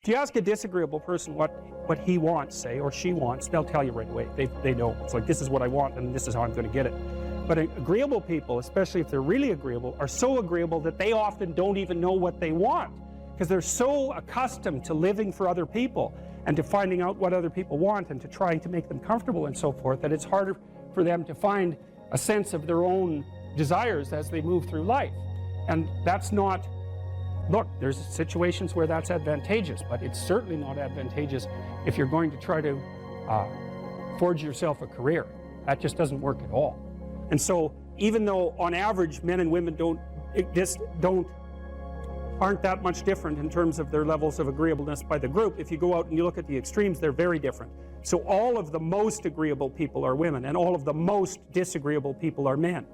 If you ask a disagreeable person what he wants, say, or she wants, they'll tell you right away. They know. It's like, this is what I want and this is how I'm going to get it. But agreeable people, especially if they're really agreeable, are so agreeable that they often don't even know what they want, because they're so accustomed to living for other people and to finding out what other people want and to trying to make them comfortable and so forth, that it's harder for them to find a sense of their own desires as they move through life. And that's not, look, there's situations where that's advantageous, but it's certainly not advantageous if you're going to try to forge yourself a career. That just doesn't work at all. And so even though on average men and women aren't that much different in terms of their levels of agreeableness by the group, if you go out and you look at the extremes, they're very different. So all of the most agreeable people are women, and all of the most disagreeable people are men.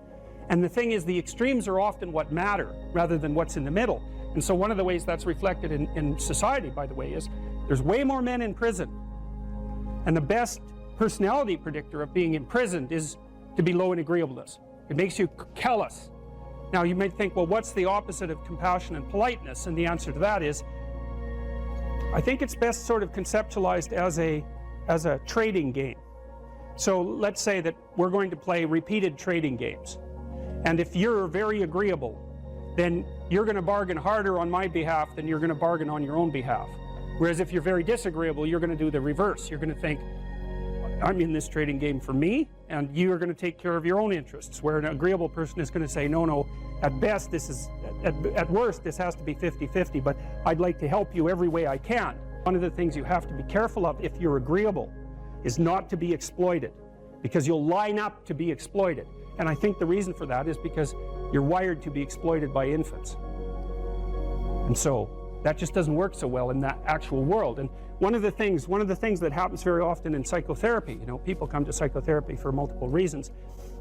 And the thing is, the extremes are often what matter rather than what's in the middle. And so one of the ways that's reflected in society, by the way, is there's way more men in prison. And the best personality predictor of being imprisoned is to be low in agreeableness. It makes you callous. Now you might think, well, what's the opposite of compassion and politeness? And the answer to that is, I think it's best sort of conceptualized as a trading game. So let's say that we're going to play repeated trading games. And if you're very agreeable, then you're going to bargain harder on my behalf than you're going to bargain on your own behalf. Whereas if you're very disagreeable, you're going to do the reverse. You're going to think, I'm in this trading game for me, and you're going to take care of your own interests. Where an agreeable person is going to say, no, at best this is, at worst this has to be 50-50, but I'd like to help you every way I can. One of the things you have to be careful of if you're agreeable is not to be exploited, because you'll line up to be exploited. And I think the reason for that is because you're wired to be exploited by infants. And so that just doesn't work so well in that actual world. And one of the things that happens very often in psychotherapy, people come to psychotherapy for multiple reasons,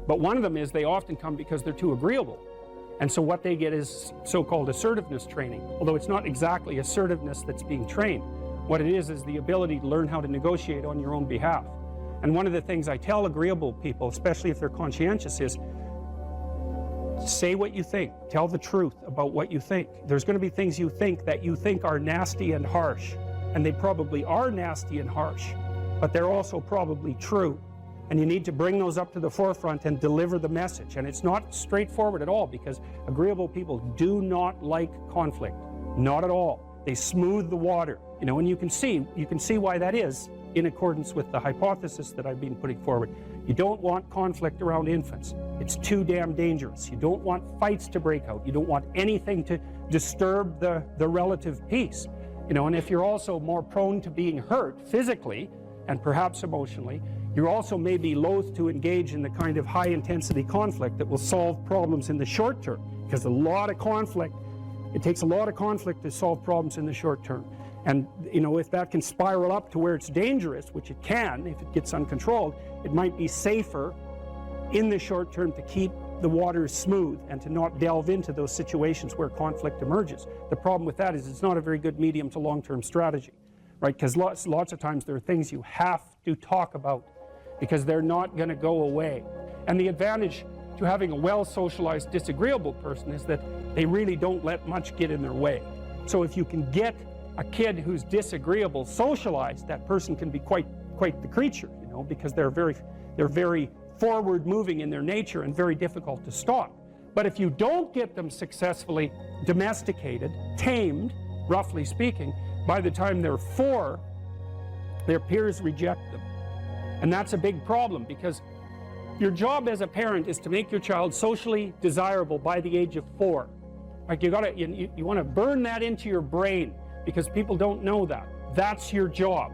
but one of them is they often come because they're too agreeable. And so what they get is so-called assertiveness training, although it's not exactly assertiveness that's being trained. What it is the ability to learn how to negotiate on your own behalf. And one of the things I tell agreeable people, especially if they're conscientious, is say what you think. Tell the truth about what you think. There's going to be things you think that you think are nasty and harsh. And they probably are nasty and harsh, but they're also probably true. And you need to bring those up to the forefront and deliver the message. And it's not straightforward at all, because agreeable people do not like conflict. Not at all. They smooth the water. And you can see why that is in accordance with the hypothesis that I've been putting forward. You don't want conflict around infants. It's too damn dangerous. You don't want fights to break out. You don't want anything to disturb the relative peace. And if you're also more prone to being hurt physically and perhaps emotionally, you're also maybe loath to engage in the kind of high-intensity conflict that will solve problems in the short term, because it takes a lot of conflict to solve problems in the short term. And if that can spiral up to where it's dangerous, which it can if it gets uncontrolled, it might be safer in the short term to keep the waters smooth and to not delve into those situations where conflict emerges. The problem with that is it's not a very good medium to long-term strategy, right? Because lots of times there are things you have to talk about because they're not going to go away. And the advantage to having a well-socialized disagreeable person is that they really don't let much get in their way. So if you can get a kid who's disagreeable socialized, that person can be quite the creature, because they're very forward-moving in their nature and very difficult to stop. But if you don't get them successfully domesticated, tamed, roughly speaking, by the time they're 4, their peers reject them. And that's a big problem, because your job as a parent is to make your child socially desirable by the age of 4. Like you want to burn that into your brain, because people don't know that. That's your job.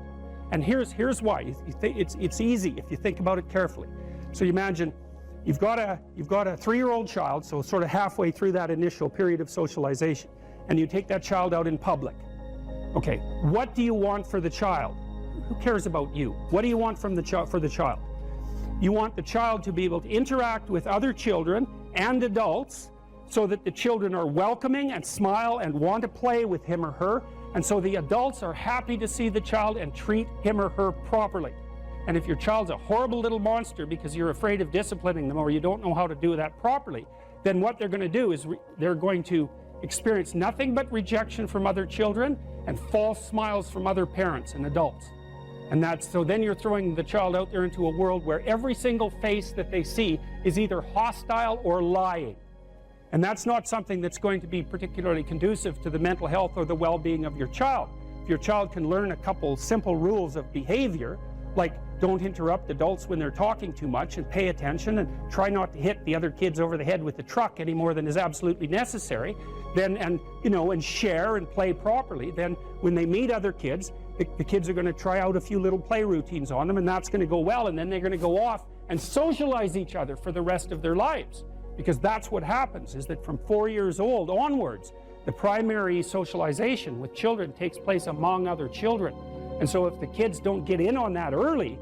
And here's why. It's easy if you think about it carefully. So you imagine you've got a 3-year-old child, so sort of halfway through that initial period of socialization, and you take that child out in public. Okay, what do you want for the child? Who cares about you? What do you want from for the child? You want the child to be able to interact with other children and adults so that the children are welcoming and smile and want to play with him or her, and so the adults are happy to see the child and treat him or her properly. And if your child's a horrible little monster because you're afraid of disciplining them or you don't know how to do that properly, then what they're going to do is they're going to experience nothing but rejection from other children and false smiles from other parents and adults. And so then you're throwing the child out there into a world where every single face that they see is either hostile or lying. And that's not something that's going to be particularly conducive to the mental health or the well-being of your child. If your child can learn a couple simple rules of behavior, like don't interrupt adults when they're talking too much and pay attention and try not to hit the other kids over the head with the truck any more than is absolutely necessary, then, and share and play properly, then when they meet other kids, the kids are going to try out a few little play routines on them, and that's going to go well, and then they're going to go off and socialize each other for the rest of their lives. Because that's what happens, is that from 4 years old onwards, the primary socialization with children takes place among other children. And so if the kids don't get in on that early,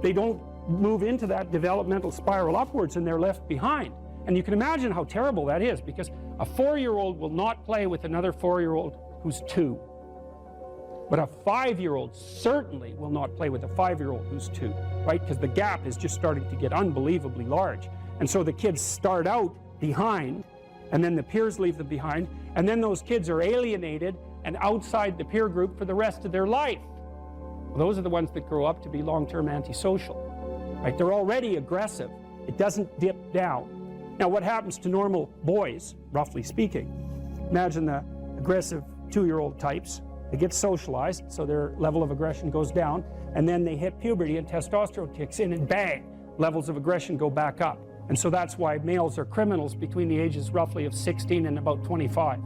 they don't move into that developmental spiral upwards and they're left behind. And you can imagine how terrible that is, because a 4-year-old will not play with another 4-year-old who's 2. But a 5-year-old certainly will not play with a 5-year-old who's 2, right? Because the gap is just starting to get unbelievably large. And so the kids start out behind, and then the peers leave them behind, and then those kids are alienated and outside the peer group for the rest of their life. Well, those are the ones that grow up to be long-term antisocial, right? They're already aggressive. It doesn't dip down. Now, what happens to normal boys, roughly speaking? Imagine the aggressive 2-year-old types. They get socialized, so their level of aggression goes down, and then they hit puberty and testosterone kicks in, and bang, levels of aggression go back up. And so that's why males are criminals between the ages roughly of 16 and about 25.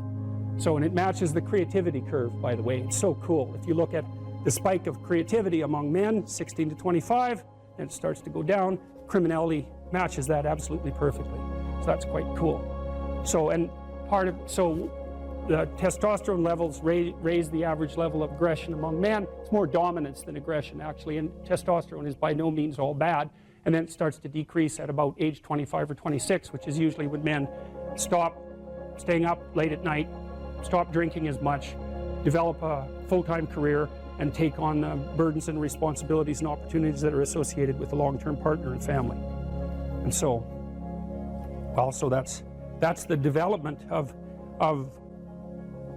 So, and it matches the creativity curve, by the way. It's so cool. If you look at the spike of creativity among men, 16 to 25, and it starts to go down, criminality matches that absolutely perfectly. So that's quite cool. So, and the testosterone levels raise the average level of aggression among men. It's more dominance than aggression, actually, and testosterone is by no means all bad. And then it starts to decrease at about age 25 or 26, which is usually when men stop staying up late at night, stop drinking as much, develop a full-time career, and take on burdens and responsibilities and opportunities that are associated with a long-term partner and family. And so, well, so that's the development of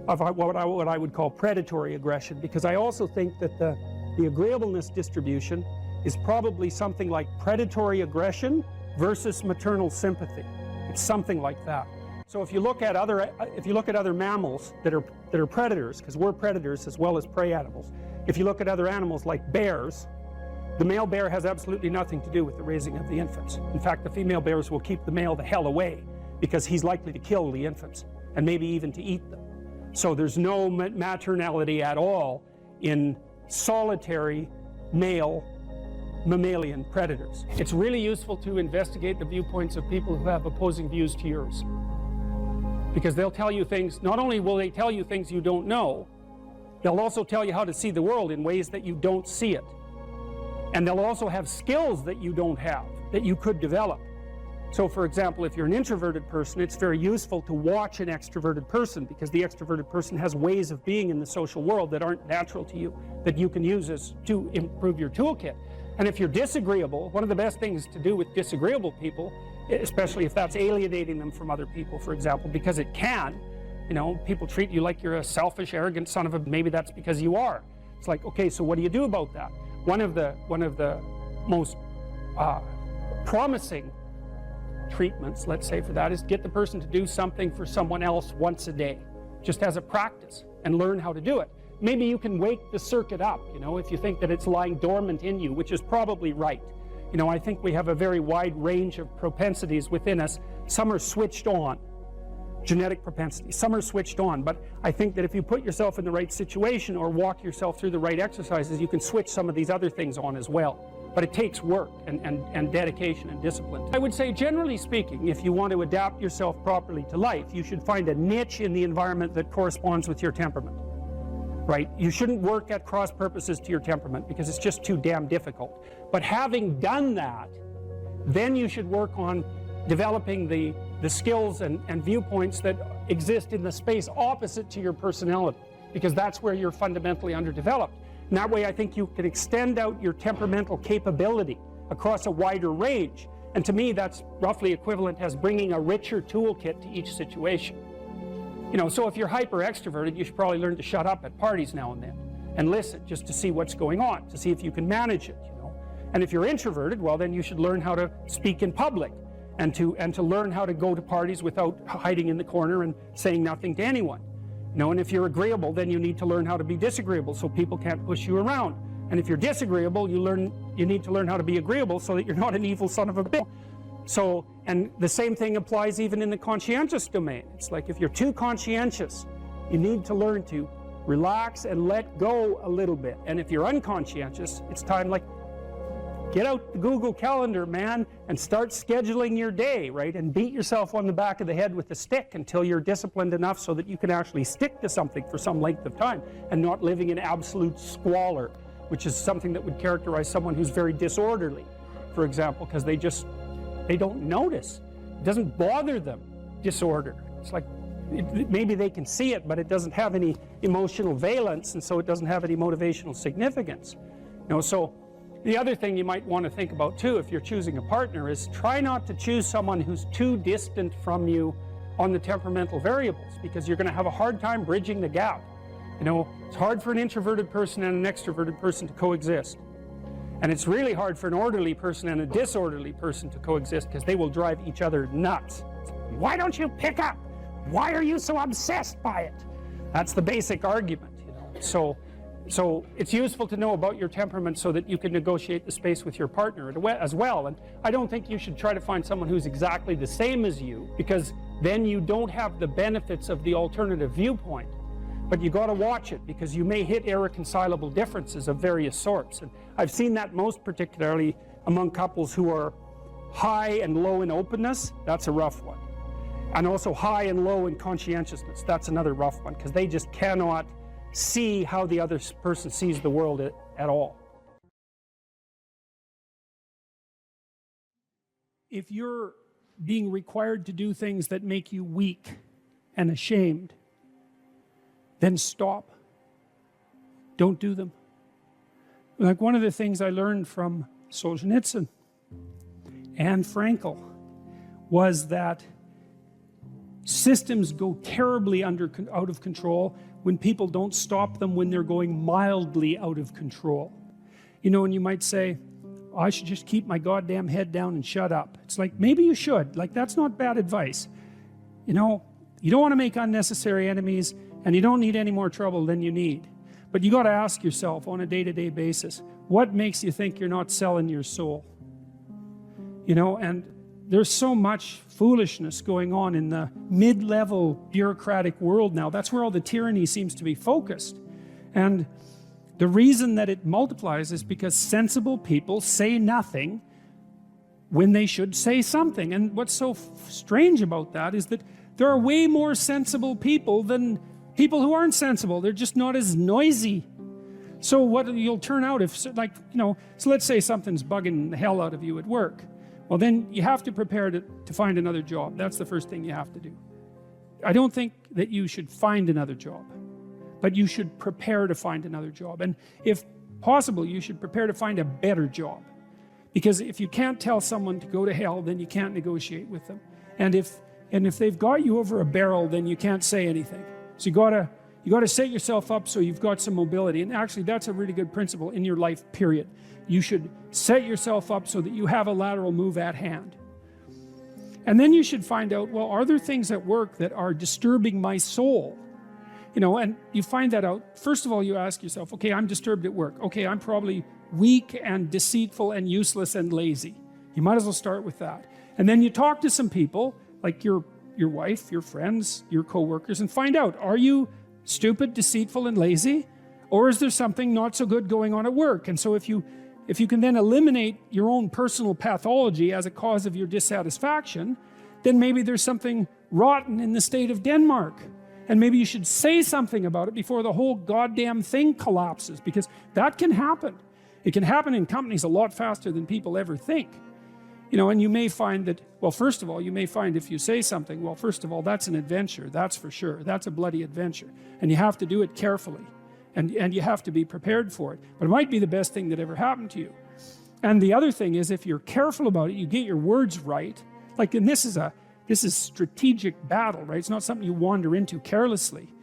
what I would call predatory aggression, because I also think that the agreeableness distribution is probably something like predatory aggression versus maternal sympathy. It's something like that. So if you look at other mammals that are predators, because we're predators as well as prey animals, if you look at other animals like bears, the male bear has absolutely nothing to do with the raising of the infants. In fact, the female bears will keep the male the hell away because he's likely to kill the infants and maybe even to eat them. So there's no maternality at all in solitary male mammalian predators. It's really useful to investigate the viewpoints of people who have opposing views to yours, because they'll tell you things. Not only will they tell you things you don't know, they'll also tell you how to see the world in ways that you don't see it. And they'll also have skills that you don't have, that you could develop. So for example, if you're an introverted person, it's very useful to watch an extroverted person, because the extroverted person has ways of being in the social world that aren't natural to you, that you can use to improve your toolkit. And if you're disagreeable, one of the best things to do with disagreeable people, especially if that's alienating them from other people, for example, because it can, people treat you like you're a selfish, arrogant son of a, maybe that's because you are. It's like, okay, so what do you do about that? One of the most promising treatments, let's say, for that is get the person to do something for someone else once a day, just as a practice, and learn how to do it. Maybe you can wake the circuit up, if you think that it's lying dormant in you, which is probably right. I think we have a very wide range of propensities within us. Some are switched on, genetic propensities. Some are switched on, but I think that if you put yourself in the right situation or walk yourself through the right exercises, you can switch some of these other things on as well. But it takes work and dedication and discipline. I would say, generally speaking, if you want to adapt yourself properly to life, you should find a niche in the environment that corresponds with your temperament. Right? You shouldn't work at cross purposes to your temperament because it's just too damn difficult. But having done that, then you should work on developing the skills and viewpoints that exist in the space opposite to your personality, because that's where you're fundamentally underdeveloped. And that way I think you can extend out your temperamental capability across a wider range. And to me, that's roughly equivalent as bringing a richer toolkit to each situation. You know, so if you're hyper extroverted, you should probably learn to shut up at parties now and then and listen just to see what's going on, to see if you can manage it, you know. And if you're introverted, well, then you should learn how to speak in public and to learn how to go to parties without hiding in the corner and saying nothing to anyone. You know, and if you're agreeable, then you need to learn how to be disagreeable so people can't push you around. And if you're disagreeable, you need to learn how to be agreeable so that you're not an evil son of a bitch. So, and the same thing applies even in the conscientious domain. It's like if you're too conscientious, you need to learn to relax and let go a little bit. And if you're unconscientious, it's time, like, get out the Google Calendar, man, and start scheduling your day, right? And beat yourself on the back of the head with a stick until you're disciplined enough so that you can actually stick to something for some length of time and not living in absolute squalor, which is something that would characterize someone who's very disorderly, for example, because they don't notice. It doesn't bother them, disorder. It's like, maybe they can see it, but it doesn't have any emotional valence, and so it doesn't have any motivational significance. You know, so the other thing you might want to think about too, if you're choosing a partner, is try not to choose someone who's too distant from you on the temperamental variables, because you're going to have a hard time bridging the gap. You know, it's hard for an introverted person and an extroverted person to coexist. And it's really hard for an orderly person and a disorderly person to coexist, because they will drive each other nuts. Why don't you pick up? Why are you so obsessed by it? That's the basic argument, you know. So it's useful to know about your temperament so that you can negotiate the space with your partner as well. And I don't think you should try to find someone who's exactly the same as you, because then you don't have the benefits of the alternative viewpoint. But you got to watch it, because you may hit irreconcilable differences of various sorts. And I've seen that most particularly among couples who are high and low in openness. That's a rough one. And also high and low in conscientiousness. That's another rough one, because they just cannot see how the other person sees the world at all. If you're being required to do things that make you weak and ashamed, then stop. Don't do them. Like, one of the things I learned from Solzhenitsyn and Frankl was that systems go terribly out of control when people don't stop them when they're going mildly out of control. You know, and you might say, I should just keep my goddamn head down and shut up. It's like, maybe you should. Like, that's not bad advice. You know, you don't want to make unnecessary enemies, and you don't need any more trouble than you need. But you got to ask yourself on a day-to-day basis, what makes you think you're not selling your soul? You know, and there's so much foolishness going on in the mid-level bureaucratic world now. That's where all the tyranny seems to be focused. And the reason that it multiplies is because sensible people say nothing when they should say something. And what's so strange about that is that there are way more sensible people than people who aren't sensible. They're just not as noisy. So what you'll turn out if, like, you know, so let's say something's bugging the hell out of you at work. Well, then you have to prepare to find another job. That's the first thing you have to do. I don't think that you should find another job, but you should prepare to find another job. And if possible, you should prepare to find a better job. Because if you can't tell someone to go to hell, then you can't negotiate with them. And if they've got you over a barrel, then you can't say anything. So you gotta set yourself up so you've got some mobility. And actually, that's a really good principle in your life, period. You should set yourself up so that you have a lateral move at hand. And then you should find out, well, are there things at work that are disturbing my soul? You know, and you find that out. First of all, you ask yourself, okay, I'm disturbed at work. Okay, I'm probably weak and deceitful and useless and lazy. You might as well start with that. And then you talk to some people, like your wife, your friends, your co-workers, and find out, are you stupid, deceitful, and lazy? Or is there something not so good going on at work? And so if you can then eliminate your own personal pathology as a cause of your dissatisfaction, then maybe there's something rotten in the state of Denmark. And maybe you should say something about it before the whole goddamn thing collapses, because that can happen. It can happen in companies a lot faster than people ever think. You know, and you may find that, well, first of all, you may find if you say something, well, first of all, that's an adventure, that's for sure. That's a bloody adventure. And you have to do it carefully. And you have to be prepared for it. But it might be the best thing that ever happened to you. And the other thing is, if you're careful about it, you get your words right. Like, and this is this is strategic battle, right? It's not something you wander into carelessly.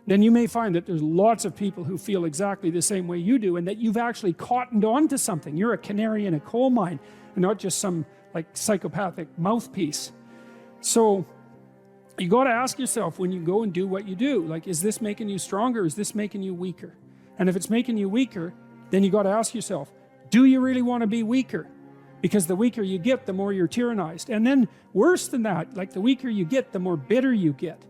Then you may find that there's lots of people who feel exactly the same way you do, and that you've actually cottoned on to something. You're a canary in a coal mine, and not just some like psychopathic mouthpiece. So you got to ask yourself when you go and do what you do, like, is this making you stronger? Is this making you weaker? And if it's making you weaker, then you got to ask yourself, do you really want to be weaker? Because the weaker you get, the more you're tyrannized. And then worse than that, like the weaker you get, the more bitter you get.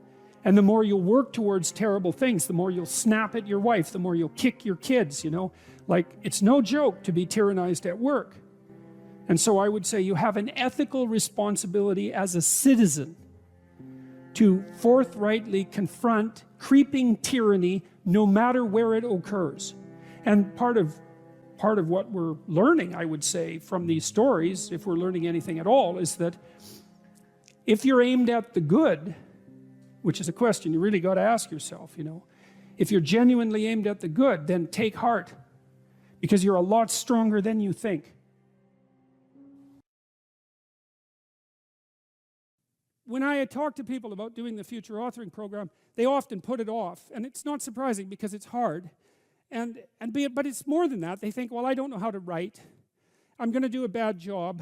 And the more you'll work towards terrible things, the more you'll snap at your wife, the more you'll kick your kids, you know. Like, it's no joke to be tyrannized at work. And so I would say you have an ethical responsibility as a citizen to forthrightly confront creeping tyranny no matter where it occurs. And part of what we're learning, I would say, from these stories, if we're learning anything at all, is that if you're aimed at the good, which is a question you really got to ask yourself, you know, if you're genuinely aimed at the good, then take heart, because you're a lot stronger than you think. When I talk to people about doing the future authoring program, they often put it off, and it's not surprising because it's hard. But it's more than that. They think, well, I don't know how to write. I'm going to do a bad job.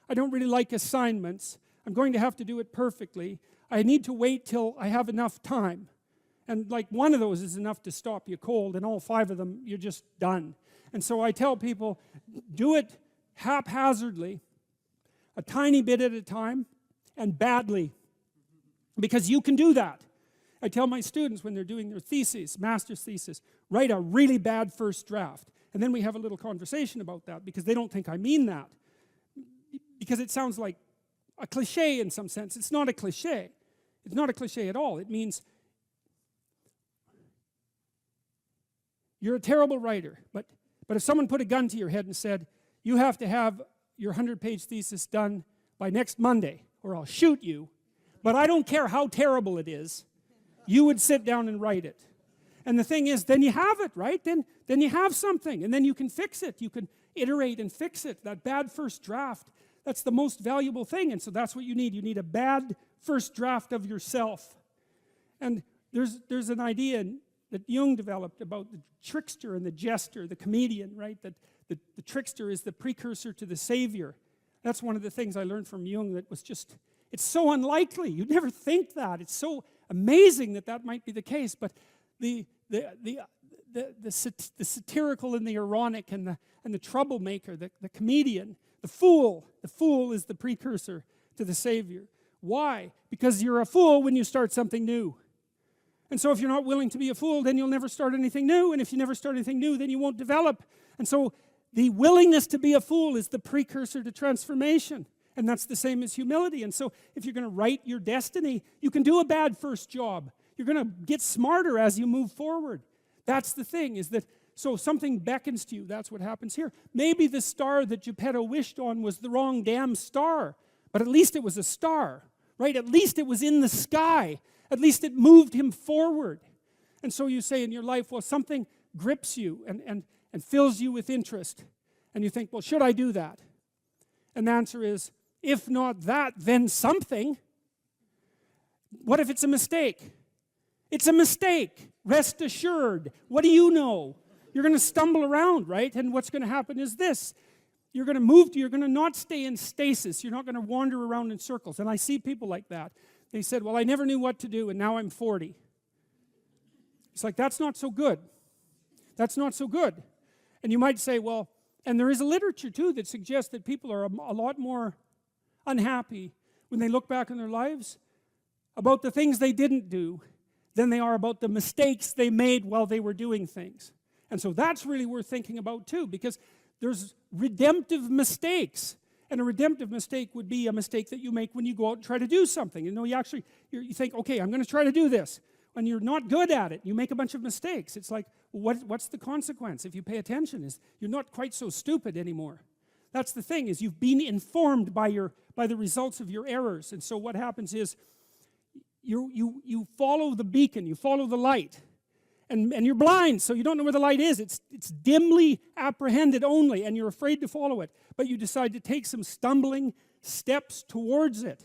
I don't really like assignments. I'm going to have to do it perfectly. I need to wait till I have enough time. And like one of those is enough to stop you cold, and all 5 of them, you're just done. And so I tell people, do it haphazardly, a tiny bit at a time, and badly. Because you can do that. I tell my students when they're doing their theses, master's thesis, write a really bad first draft. And then we have a little conversation about that, because they don't think I mean that. Because it sounds like a cliche in some sense. It's not a cliche. It's not a cliche at all. It means you're a terrible writer, but if someone put a gun to your head and said, you have to have your 100-page thesis done by next Monday, or I'll shoot you, but I don't care how terrible it is, you would sit down and write it. And the thing is, then you have it, right? Then you have something, and then you can fix it. You can iterate and fix it. That bad first draft, that's the most valuable thing, and so that's what you need. You need a bad first draft of yourself. And there's an idea that Jung developed about the trickster and the jester, the comedian, right? That the trickster is the precursor to the savior. That's one of the things I learned from Jung that was just, it's so unlikely. You'd never think that. It's so amazing that that might be the case. But the satirical and the ironic and the troublemaker, the comedian, the fool is the precursor to the savior. Why? Because you're a fool when you start something new. And so if you're not willing to be a fool, then you'll never start anything new. And if you never start anything new, then you won't develop. And so the willingness to be a fool is the precursor to transformation. And that's the same as humility. And so if you're going to write your destiny, you can do a bad first job. You're going to get smarter as you move forward. That's the thing, is that so something beckons to you. That's what happens here. Maybe the star that Geppetto wished on was the wrong damn star. But at least it was a star, right? At least it was in the sky. At least it moved him forward. And so you say in your life, well, something grips you and fills you with interest. And you think, well, should I do that? And the answer is, if not that, then something. What if it's a mistake? It's a mistake. Rest assured. What do you know? You're going to stumble around, right? And what's going to happen is this. You're going to move, you're going to not stay in stasis. You're not going to wander around in circles. And I see people like that. They said, well, I never knew what to do, and now I'm 40. It's like, that's not so good. That's not so good. And you might say, well, and there is a literature, too, that suggests that people are a lot more unhappy when they look back on their lives about the things they didn't do than they are about the mistakes they made while they were doing things. And so that's really worth thinking about, too, because there's redemptive mistakes. And a redemptive mistake would be a mistake that you make when you go out and try to do something. You know, you think, okay, I'm going to try to do this. When you're not good at it, you make a bunch of mistakes. It's like, well, what's the consequence if you pay attention? Is you're not quite so stupid anymore. That's the thing, is you've been informed by the results of your errors. And so what happens is you follow the beacon, you follow the light. And you're blind, so you don't know where the light is. It's dimly apprehended only, and you're afraid to follow it. But you decide to take some stumbling steps towards it.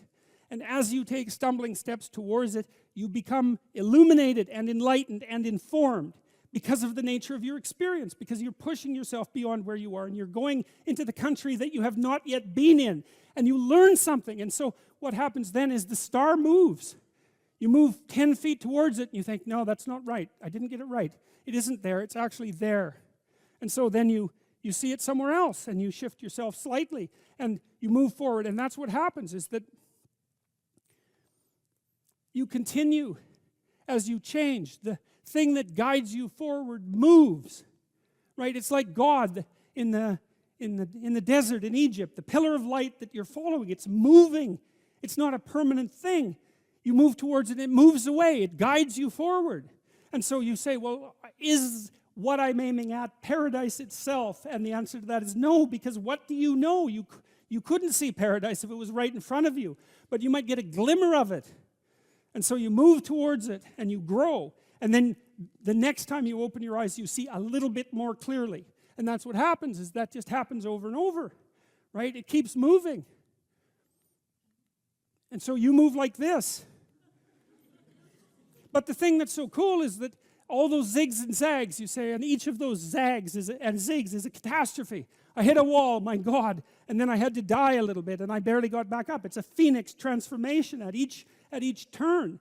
And as you take stumbling steps towards it, you become illuminated and enlightened and informed because of the nature of your experience, because you're pushing yourself beyond where you are, and you're going into the country that you have not yet been in, and you learn something. And so what happens then is the star moves. You move 10 feet towards it, and you think, no, that's not right. I didn't get it right. It isn't there. It's actually there. And so then you see it somewhere else, and you shift yourself slightly, and you move forward. And that's what happens, is that you continue as you change. The thing that guides you forward moves, right? It's like God in the desert in Egypt, the pillar of light that you're following. It's moving. It's not a permanent thing. You move towards it, it moves away. It guides you forward. And so you say, well, is what I'm aiming at paradise itself? And the answer to that is no, because what do you know? You couldn't see paradise if it was right in front of you, but you might get a glimmer of it. And so you move towards it, and you grow. And then the next time you open your eyes, you see a little bit more clearly. And that's what happens, is that just happens over and over, right? It keeps moving. And so you move like this. But the thing that's so cool is that all those zigs and zags, you say, and each of those zags and zigs is a catastrophe. I hit a wall, my God, and then I had to die a little bit, and I barely got back up. It's a phoenix transformation at each turn,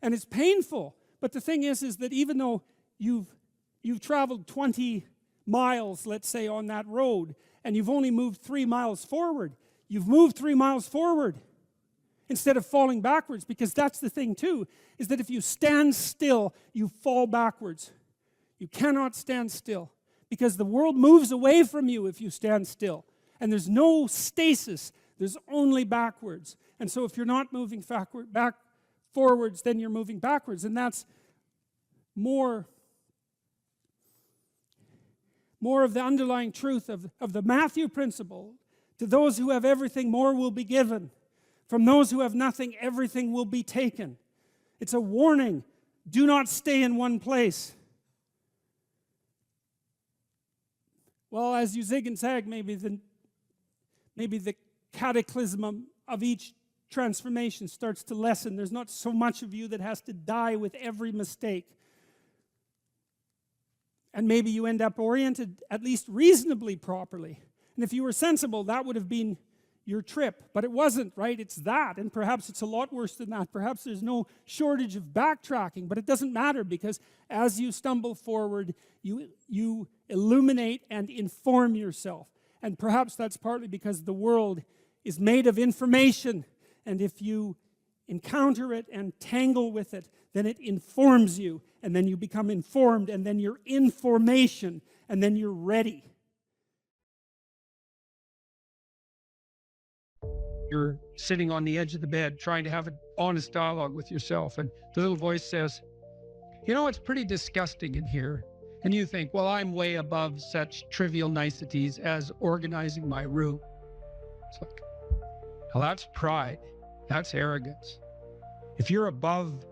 and it's painful. But the thing is that even though you've traveled 20 miles, let's say, on that road, and you've only moved 3 miles forward, you've moved 3 miles forward instead of falling backwards, because that's the thing too, is that if you stand still, you fall backwards. You cannot stand still, because the world moves away from you if you stand still. And there's no stasis, there's only backwards. And so if you're not moving forwards, then you're moving backwards. And that's more of the underlying truth of the Matthew principle. To those who have everything, more will be given. From those who have nothing, everything will be taken. It's a warning. Do not stay in one place. Well, as you zig and zag, maybe the cataclysm of each transformation starts to lessen. There's not so much of you that has to die with every mistake. And maybe you end up oriented at least reasonably properly. And if you were sensible, that would have been your trip. But it wasn't, right? It's that. And perhaps it's a lot worse than that. Perhaps there's no shortage of backtracking. But it doesn't matter, because as you stumble forward, you illuminate and inform yourself. And perhaps that's partly because the world is made of information. And if you encounter it and tangle with it, then it informs you. And then you become informed. And then you're information. And then you're ready. You're sitting on the edge of the bed trying to have an honest dialogue with yourself, and the little voice says, you know, it's pretty disgusting in here. And you think, well, I'm way above such trivial niceties as organizing my room. It's like, well, that's pride. That's arrogance. If you're above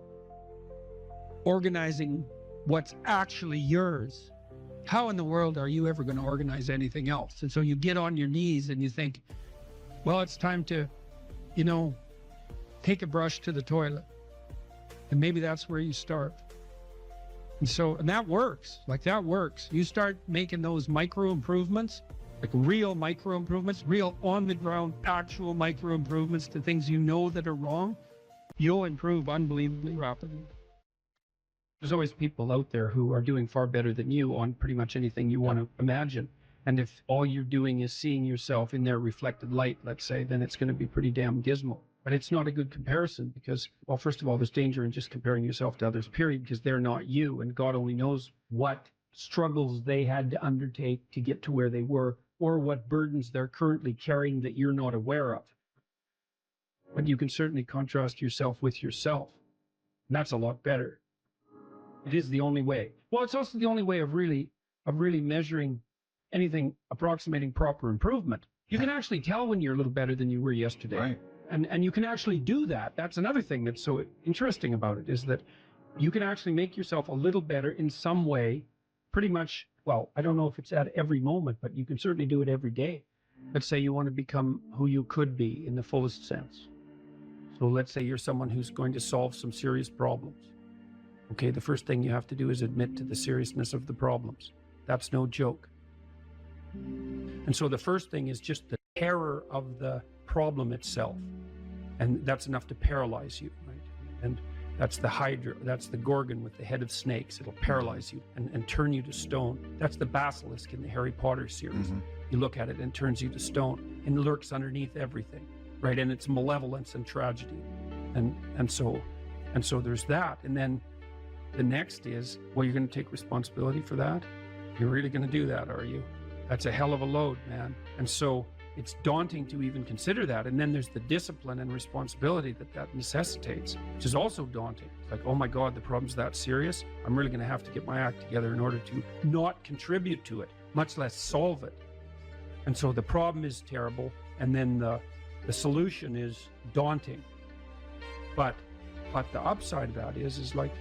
organizing what's actually yours, how in the world are you ever going to organize anything else? And so you get on your knees and you think, well, it's time to, take a brush to the toilet. And maybe that's where you start. And that works. That works. You start making those micro improvements, like real micro improvements, real on the ground, actual micro improvements to things you know that are wrong, you'll improve unbelievably rapidly. There's always people out there who are doing far better than you on pretty much anything you want to imagine. And if all you're doing is seeing yourself in their reflected light, let's say, then it's going to be pretty damn dismal. But it's not a good comparison because, well, first of all, there's danger in just comparing yourself to others, period, because they're not you. And God only knows what struggles they had to undertake to get to where they were, or what burdens they're currently carrying that you're not aware of. But you can certainly contrast yourself with yourself. And that's a lot better. It is the only way. Well, it's also the only way of really measuring anything approximating proper improvement. You can actually tell when you're a little better than you were yesterday. Right. And you can actually do that. That's another thing that's so interesting about it, is that you can actually make yourself a little better in some way, pretty much, well, I don't know if it's at every moment, but you can certainly do it every day. Let's say you want to become who you could be in the fullest sense. So let's say you're someone who's going to solve some serious problems. Okay, the first thing you have to do is admit to the seriousness of the problems. That's no joke. And so the first thing is just the terror of the problem itself. And that's enough to paralyze you, right? And that's the Hydra, that's the Gorgon with the head of snakes. It'll paralyze you and turn you to stone. That's the basilisk in the Harry Potter series. You look at it and it turns you to stone and lurks underneath everything, right? And it's malevolence and tragedy. And so there's that. And then the next is, well, you're going to take responsibility for that? You're really going to do that, are you? That's a hell of a load, man. And so it's daunting to even consider that. And then there's the discipline and responsibility that necessitates, which is also daunting. It's like, oh my God, the problem's that serious. I'm really going to have to get my act together in order to not contribute to it, much less solve it. And so the problem is terrible. And then the solution is daunting. But the upside of that is like,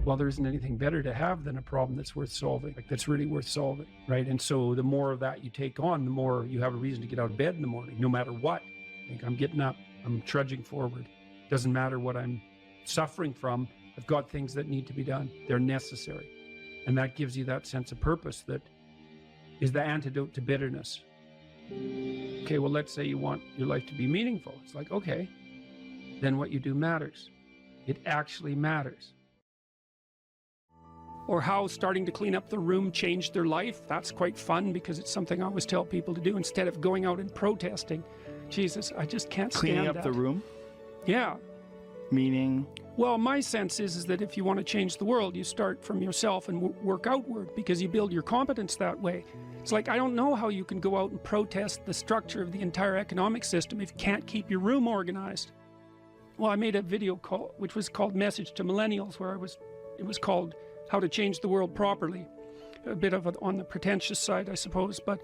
well, there isn't anything better to have than a problem that's worth solving, like that's really worth solving, right? And so the more of that you take on, the more you have a reason to get out of bed in the morning, no matter what. Like, I'm getting up, I'm trudging forward. Doesn't matter what I'm suffering from. I've got things that need to be done. They're necessary. And that gives you that sense of purpose that is the antidote to bitterness. Okay, well, let's say you want your life to be meaningful. It's like, okay, then what you do matters. It actually matters. Or how starting to clean up the room changed their life. That's quite fun because it's something I always tell people to do instead of going out and protesting. Jesus, I just can't stand Cleaning up that. the room? Yeah. Meaning? Well, my sense is that if you want to change the world, you start from yourself and work outward because you build your competence that way. It's like, I don't know how you can go out and protest the structure of the entire economic system if you can't keep your room organized. Well, I made a video which was called Message to Millennials, where it was called How to Change the World Properly. A bit of on the pretentious side, I suppose, but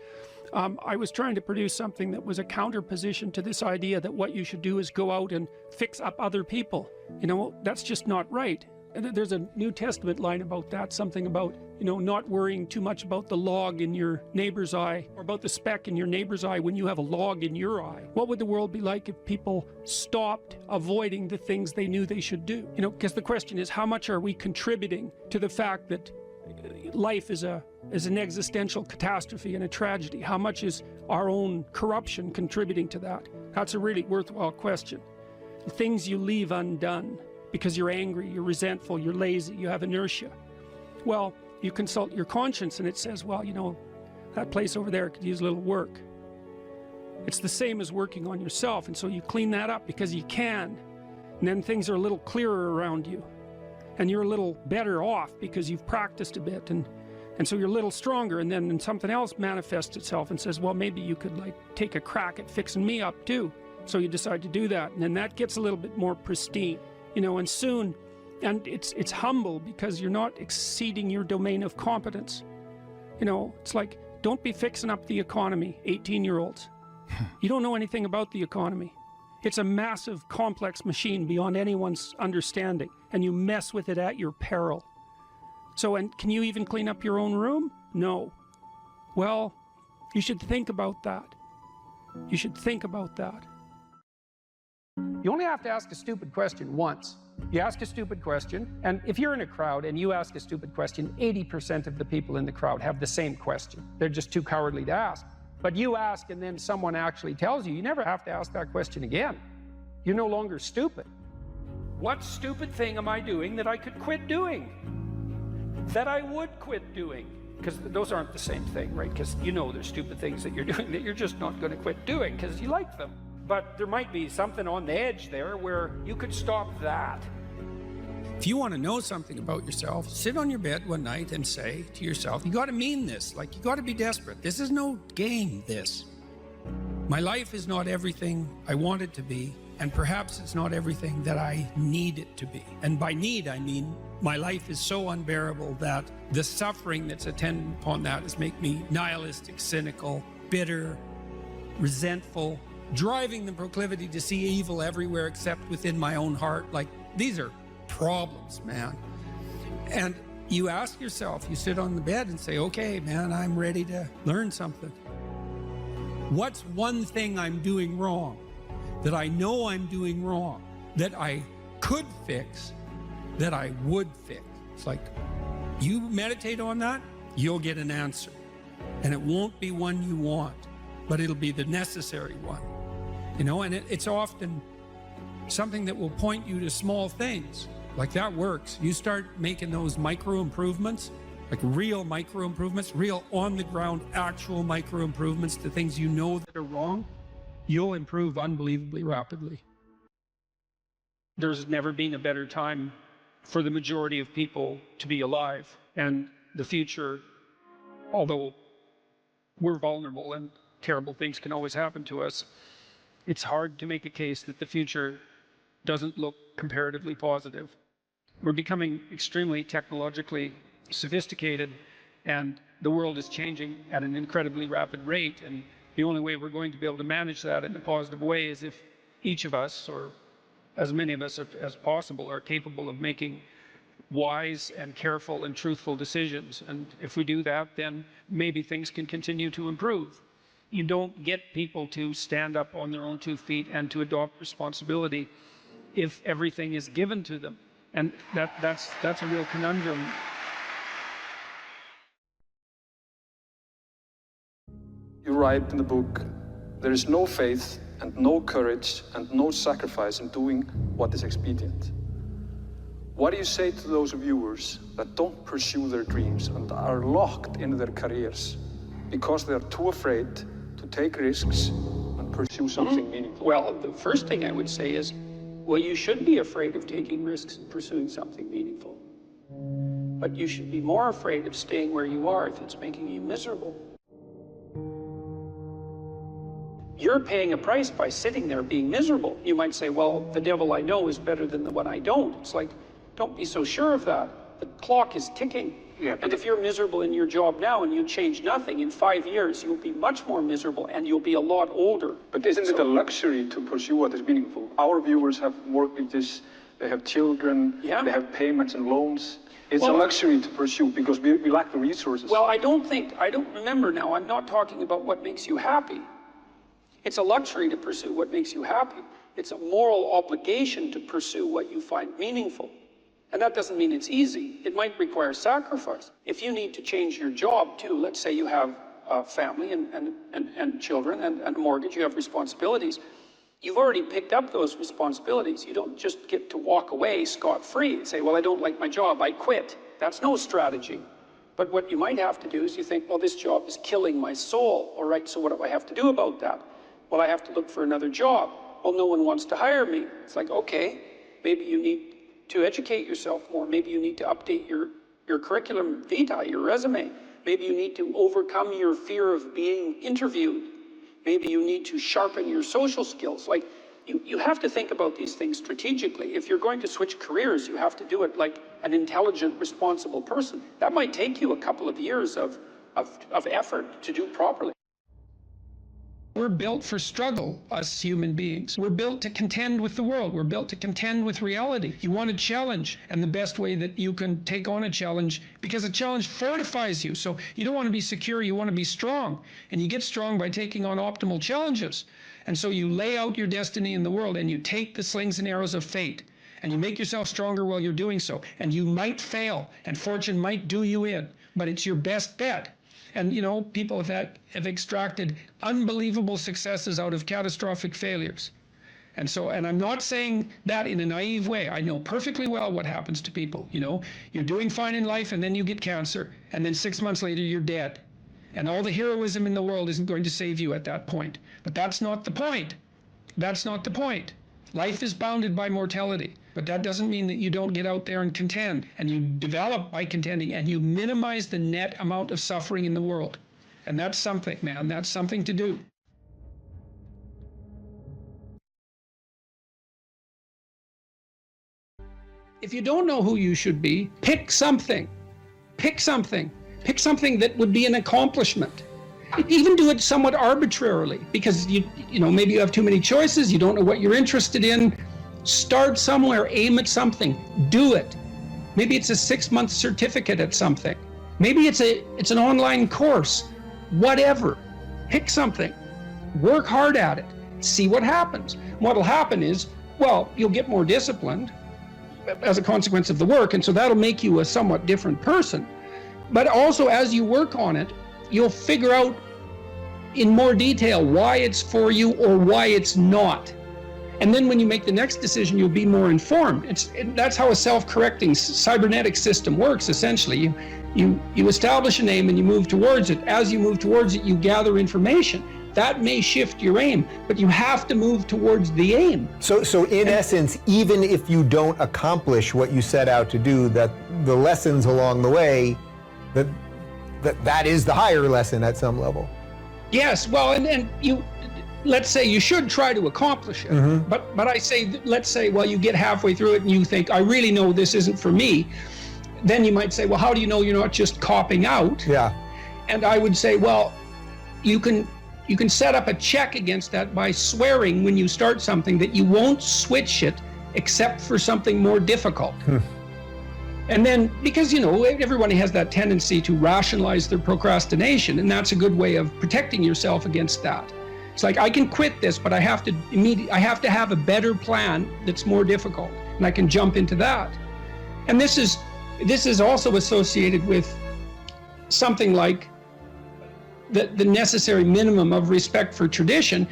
I was trying to produce something that was a counterposition to this idea that what you should do is go out and fix up other people. You know, that's just not right. And there's a New Testament line about that, something about, you know, not worrying too much about the log in your neighbor's eye or about the speck in your neighbor's eye when you have a log in your eye. What would the world be like if people stopped avoiding the things they knew they should do? You know, because the question is, how much are we contributing to the fact that life is an existential catastrophe and a tragedy? How much is our own corruption contributing to that? That's a really worthwhile question. The things you leave undone because you're angry, you're resentful, you're lazy, you have inertia. Well, you consult your conscience and it says, well, you know, that place over there could use a little work. It's the same as working on yourself, and so you clean that up because you can, and then things are a little clearer around you, and you're a little better off because you've practiced a bit, and so you're a little stronger, and then something else manifests itself and says, well, maybe you could like take a crack at fixing me up too. So you decide to do that, and then that gets a little bit more pristine, you know, and soon, and it's humble because you're not exceeding your domain of competence. You know, it's like, don't be fixing up the economy, 18-year-olds. You don't know anything about the economy. It's a massive, complex machine beyond anyone's understanding, and you mess with it at your peril. So, and can you even clean up your own room? No. Well, you should think about that. You should think about that. You only have to ask a stupid question once. You ask a stupid question, and if you're in a crowd and you ask a stupid question, 80% of the people in the crowd have the same question. They're just too cowardly to ask. But you ask and then someone actually tells you, you never have to ask that question again. You're no longer stupid. What stupid thing am I doing that I could quit doing? That I would quit doing? Because those aren't the same thing, right? Because you know there's stupid things that you're doing that you're just not going to quit doing because you like them. But there might be something on the edge there where you could stop that. If you want to know something about yourself, sit on your bed one night and say to yourself, you got to mean this, like you got to be desperate. This is no game, this. My life is not everything I want it to be, and perhaps it's not everything that I need it to be. And by need, I mean my life is so unbearable that the suffering that's attendant upon that is make me nihilistic, cynical, bitter, resentful, driving the proclivity to see evil everywhere except within my own heart. Like, these are problems, man. And you ask yourself, you sit on the bed and say, okay, man, I'm ready to learn something. What's one thing I'm doing wrong? that I know I'm doing wrong, that I could fix, that I would fix. It's like, you meditate on that, you'll get an answer. And it won't be one you want, but it'll be the necessary one. You know, and it's often something that will point you to small things. Like, that works. You start making those micro improvements, like real micro improvements, real on the ground, actual micro improvements to things you know that are wrong, you'll improve unbelievably rapidly. There's never been a better time for the majority of people to be alive. And the future, although we're vulnerable and terrible things can always happen to us, it's hard to make a case that the future doesn't look comparatively positive. We're becoming extremely technologically sophisticated, and the world is changing at an incredibly rapid rate. And the only way we're going to be able to manage that in a positive way is if each of us, or as many of us as possible, are capable of making wise and careful and truthful decisions. And if we do that, then maybe things can continue to improve. You don't get people to stand up on their own 2 feet and to adopt responsibility if everything is given to them. And that's a real conundrum. You write in the book, there is no faith and no courage and no sacrifice in doing what is expedient. What do you say to those viewers that don't pursue their dreams and are locked in their careers because they are too afraid to take risks and pursue something meaningful? Well, the first thing I would say is, well, you should be afraid of taking risks and pursuing something meaningful. But you should be more afraid of staying where you are if it's making you miserable. You're paying a price by sitting there being miserable. You might say, well, the devil I know is better than the one I don't. It's like, don't be so sure of that. The clock is ticking. Yeah, and if you're miserable in your job now and you change nothing, in 5 years, you'll be much more miserable and you'll be a lot older. But isn't it a luxury to pursue what is meaningful? Our viewers have mortgages, they have children, they have payments and loans. It's a luxury to pursue because we lack the resources. Well, I don't remember now, I'm not talking about what makes you happy. It's a luxury to pursue what makes you happy. It's a moral obligation to pursue what you find meaningful. And that doesn't mean it's easy. It might require sacrifice. If you need to change your job too, let's say you have a family and children and a mortgage, you have responsibilities. You've already picked up those responsibilities. You don't just get to walk away scot-free and say, well, I don't like my job, I quit. That's no strategy. But what you might have to do is you think, well, this job is killing my soul. All right, so what do I have to do about that? Well, I have to look for another job. Well, no one wants to hire me. It's like, okay, maybe you need to educate yourself more. Maybe you need to update your curriculum vitae, your resume. Maybe you need to overcome your fear of being interviewed. Maybe you need to sharpen your social skills. Like, you have to think about these things strategically. If you're going to switch careers, you have to do it like an intelligent, responsible person. That might take you a couple of years of effort to do properly. We're built for struggle, us human beings. We're built to contend with the world. We're built to contend with reality. You want a challenge, and the best way that you can take on a challenge, because a challenge fortifies you. So you don't want to be secure, you want to be strong. And you get strong by taking on optimal challenges. And so you lay out your destiny in the world, and you take the slings and arrows of fate, and you make yourself stronger while you're doing so. And you might fail, and fortune might do you in, but it's your best bet. And, you know, people have extracted unbelievable successes out of catastrophic failures. And so, and I'm not saying that in a naive way. I know perfectly well what happens to people. You know, you're doing fine in life and then you get cancer, and then 6 months later you're dead. And all the heroism in the world isn't going to save you at that point. But that's not the point. That's not the point. Life is bounded by mortality. But that doesn't mean that you don't get out there and contend, and you develop by contending, and you minimize the net amount of suffering in the world. And that's something, man, that's something to do. If you don't know who you should be, pick something. Pick something. Pick something that would be an accomplishment. Even do it somewhat arbitrarily, because you know, maybe you have too many choices, you don't know what you're interested in. Start somewhere, aim at something, do it. Maybe it's a 6-month certificate at something. Maybe it's an online course, whatever. Pick something, work hard at it, see what happens. What'll happen is, well, you'll get more disciplined as a consequence of the work, and so that'll make you a somewhat different person. But also, as you work on it, you'll figure out in more detail why it's for you or why it's not. And then when you make the next decision, you'll be more informed. That's how a self-correcting cybernetic system works, essentially. You establish an aim and you move towards it. As you move towards it, you gather information. That may shift your aim, but you have to move towards the aim. So in essence, even if you don't accomplish what you set out to do, that the lessons along the way, that is the higher lesson at some level. Yes, well, and you, let's say you should try to accomplish it, but I say, let's say, well, you get halfway through it and you think, I really know this isn't for me. Then you might say, well, how do you know you're not just copping out? Yeah. And I would say, well, you can set up a check against that by swearing when you start something that you won't switch it except for something more difficult. And then, because, you know, everybody has that tendency to rationalize their procrastination, and that's a good way of protecting yourself against that. It's like, I can quit this, but I have to have a better plan that's more difficult, and I can jump into that. And this is also associated with something like the necessary minimum of respect for tradition.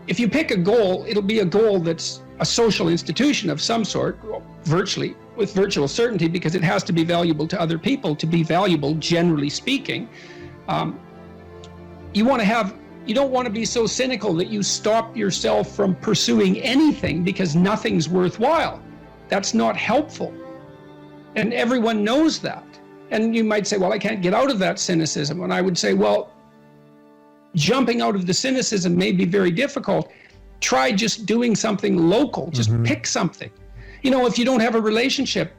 If you pick a goal, it'll be a goal that's a social institution of some sort, virtually, with virtual certainty, because it has to be valuable to other people to be valuable, generally speaking. You don't want to be so cynical that you stop yourself from pursuing anything because nothing's worthwhile. That's not helpful. And everyone knows that. And you might say, well, I can't get out of that cynicism. And I would say, well, jumping out of the cynicism may be very difficult. Try just doing something local. Just pick something. You know, if you don't have a relationship,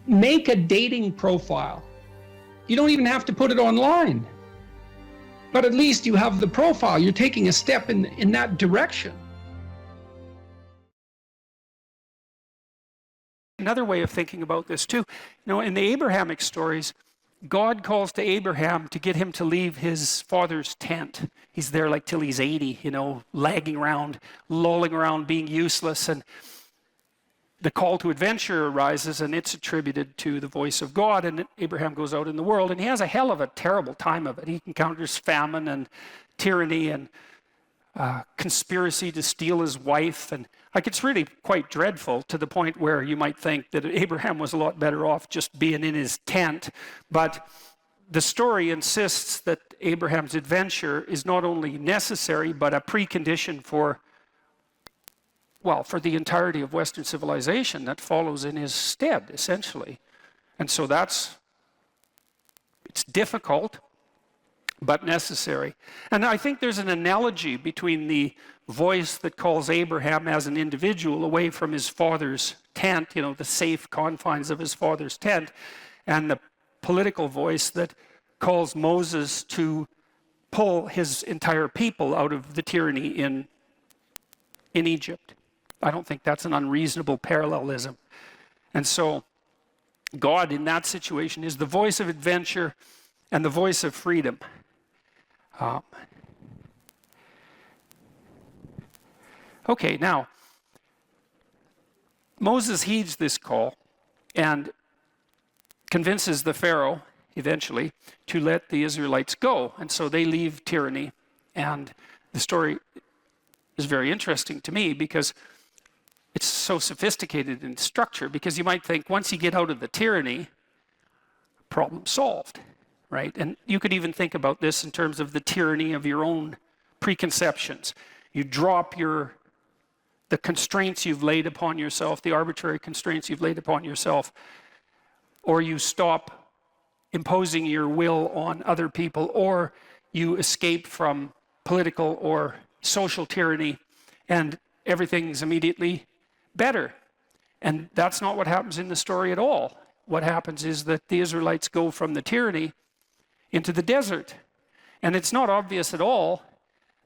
make a dating profile. You don't even have to put it online. But at least you have the profile. You're taking a step in that direction. Another way of thinking about this too, you know, in the Abrahamic stories, God calls to Abraham to get him to leave his father's tent. He's there like till he's 80, you know, lagging around, lolling around, being useless. And the call to adventure arises, and it's attributed to the voice of God. And Abraham goes out in the world, and he has a hell of a terrible time of it. He encounters famine and tyranny and conspiracy to steal his wife. And like, it's really quite dreadful, to the point where you might think that Abraham was a lot better off just being in his tent. But the story insists that Abraham's adventure is not only necessary, but a precondition for the entirety of Western civilization that follows in his stead, essentially. And so it's difficult, but necessary. And I think there's an analogy between the voice that calls Abraham as an individual away from his father's tent, you know, the safe confines of his father's tent, and the political voice that calls Moses to pull his entire people out of the tyranny in Egypt. I don't think that's an unreasonable parallelism. And so God in that situation is the voice of adventure and the voice of freedom. Okay, now, Moses heeds this call and convinces the Pharaoh, eventually, to let the Israelites go. And so they leave tyranny. And the story is very interesting to me because it's so sophisticated in structure, because you might think once you get out of the tyranny, problem solved, right? And you could even think about this in terms of the tyranny of your own preconceptions. You drop the constraints you've laid upon yourself, the arbitrary constraints you've laid upon yourself, or you stop imposing your will on other people, or you escape from political or social tyranny, and everything's immediately better. And that's not what happens in the story at all. What happens is that the Israelites go from the tyranny into the desert. And it's not obvious at all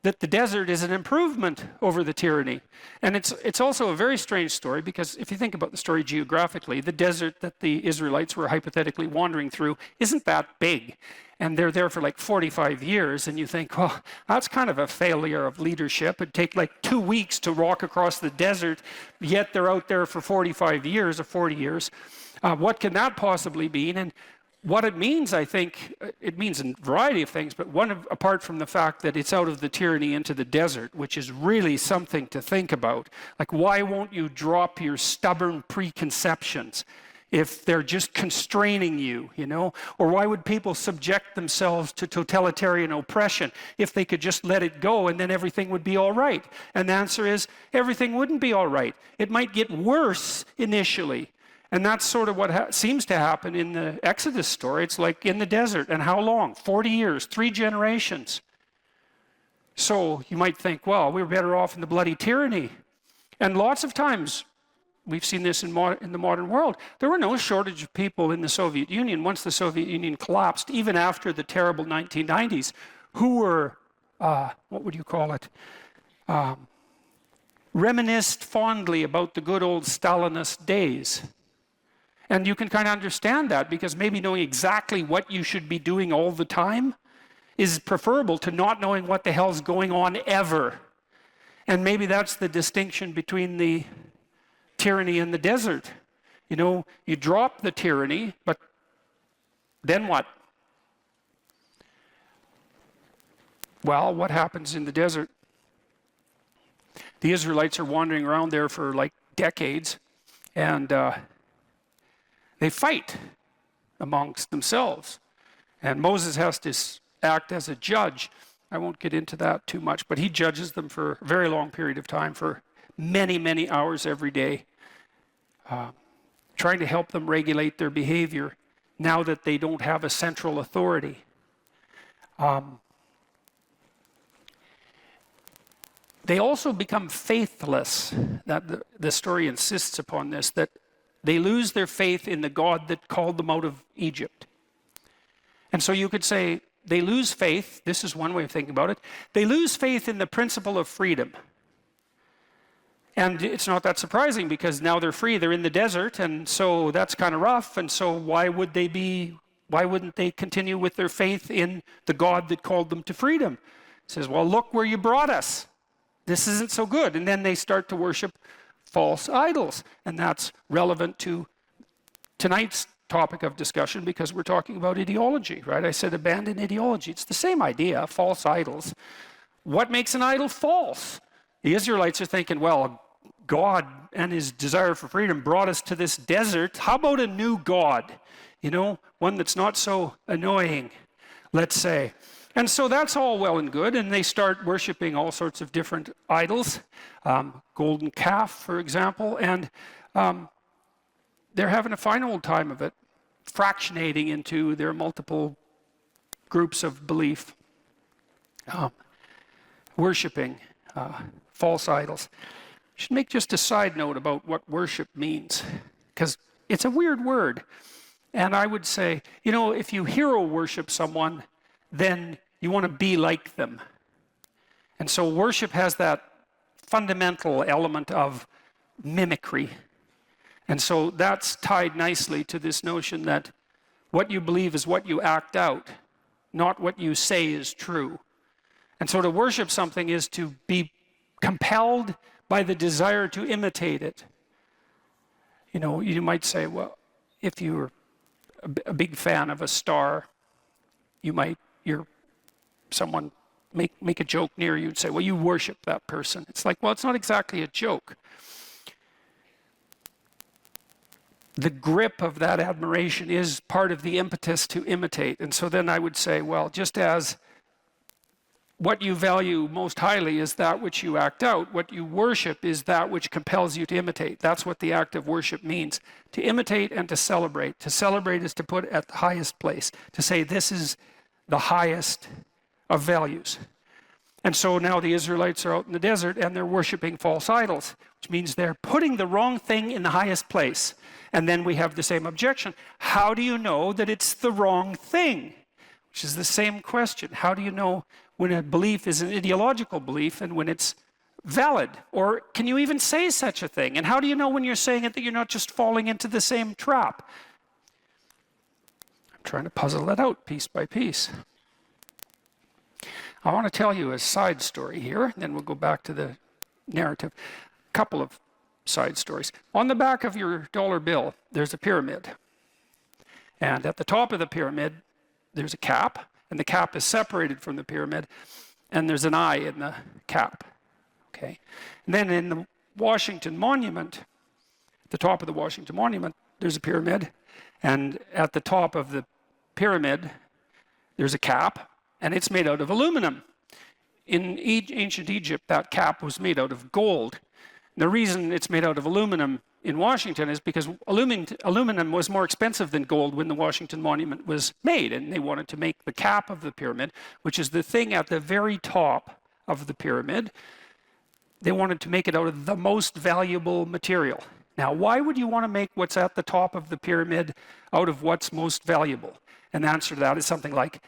that the desert is an improvement over the tyranny. And it's also a very strange story, because if you think about the story geographically, the desert that the Israelites were hypothetically wandering through isn't that big. And they're there for like 45 years, and you think, well, that's kind of a failure of leadership. It'd take like 2 weeks to walk across the desert, yet they're out there for 45 years or 40 years. What can that possibly mean? And what it means, I think, it means a variety of things, but apart from the fact that it's out of the tyranny into the desert, which is really something to think about. Like, why won't you drop your stubborn preconceptions if they're just constraining you, you know? Or why would people subject themselves to totalitarian oppression if they could just let it go and then everything would be all right? And the answer is, everything wouldn't be all right. It might get worse initially. And that's sort of what seems to happen in the Exodus story. It's like in the desert. And how long? 40 years, 3 generations. So you might think, well, we were better off in the bloody tyranny. And lots of times, we've seen this in the modern world. There were no shortage of people in the Soviet Union once the Soviet Union collapsed, even after the terrible 1990s, who were, what would you call it? Reminisced fondly about the good old Stalinist days. And you can kind of understand that, because maybe knowing exactly what you should be doing all the time is preferable to not knowing what the hell's going on ever. And maybe that's the distinction between the tyranny and the desert. You know, you drop the tyranny, but then what? Well, what happens in the desert? The Israelites are wandering around there for like decades, and they fight amongst themselves. And Moses has to act as a judge. I won't get into that too much, but he judges them for a very long period of time, for many, many hours every day, trying to help them regulate their behavior now that they don't have a central authority. They also become faithless. That the story insists upon this, that they lose their faith in the God that called them out of Egypt. And so you could say they lose faith. This is one way of thinking about it. They lose faith in the principle of freedom. And it's not that surprising, because now they're free, they're in the desert, and so that's kind of rough. And so why wouldn't they continue with their faith in the God that called them to freedom? He says, well, look where you brought us. This isn't so good. And then they start to worship false idols. And that's relevant to tonight's topic of discussion, because we're talking about ideology, right? I said abandon ideology. It's the same idea, false idols. What makes an idol false? The Israelites are thinking, well, God and his desire for freedom brought us to this desert. How about a new God? You know, one that's not so annoying, let's say. And so that's all well and good, and they start worshiping all sorts of different idols, golden calf, for example, and they're having a fine old time of it, fractionating into their multiple groups of belief, worshiping false idols. I should make just a side note about what worship means, because it's a weird word. And I would say, you know, if you hero worship someone, then you want to be like them. And so worship has that fundamental element of mimicry. And so that's tied nicely to this notion that what you believe is what you act out, not what you say is true. And so to worship something is to be compelled by the desire to imitate it. You know, you might say, well, if you're a big fan of a star, someone make a joke near you and say, well, you worship that person. It's like, well, it's not exactly a joke. The grip of that admiration is part of the impetus to imitate. And so then I would say, well, just as what you value most highly is that which you act out, what you worship is that which compels you to imitate. That's what the act of worship means. To imitate and to celebrate. To celebrate is to put at the highest place. To say this is the highest of values. And so now the Israelites are out in the desert and they're worshiping false idols, which means they're putting the wrong thing in the highest place. And then we have the same objection. How do you know that it's the wrong thing? Which which is the same question. How do you know when a belief is an ideological belief and when it's valid? Or can you even say such a thing? And how do you know when you're saying it that you're not just falling into the same trap? I'm trying to puzzle that out piece by piece. I want to tell you a side story here, then we'll go back to the narrative. A couple of side stories. On the back of your dollar bill, there's a pyramid. And at the top of the pyramid, there's a cap, and the cap is separated from the pyramid, and there's an eye in the cap. Okay. And then in the Washington Monument, at the top of the Washington Monument, there's a pyramid, and at the top of the pyramid, there's a cap, and it's made out of aluminum. In ancient Egypt, that cap was made out of gold. The reason it's made out of aluminum in Washington is because aluminum was more expensive than gold when the Washington Monument was made, and they wanted to make the cap of the pyramid, which is the thing at the very top of the pyramid, they wanted to make it out of the most valuable material. Now, why would you want to make what's at the top of the pyramid out of what's most valuable? And the answer to that is something like,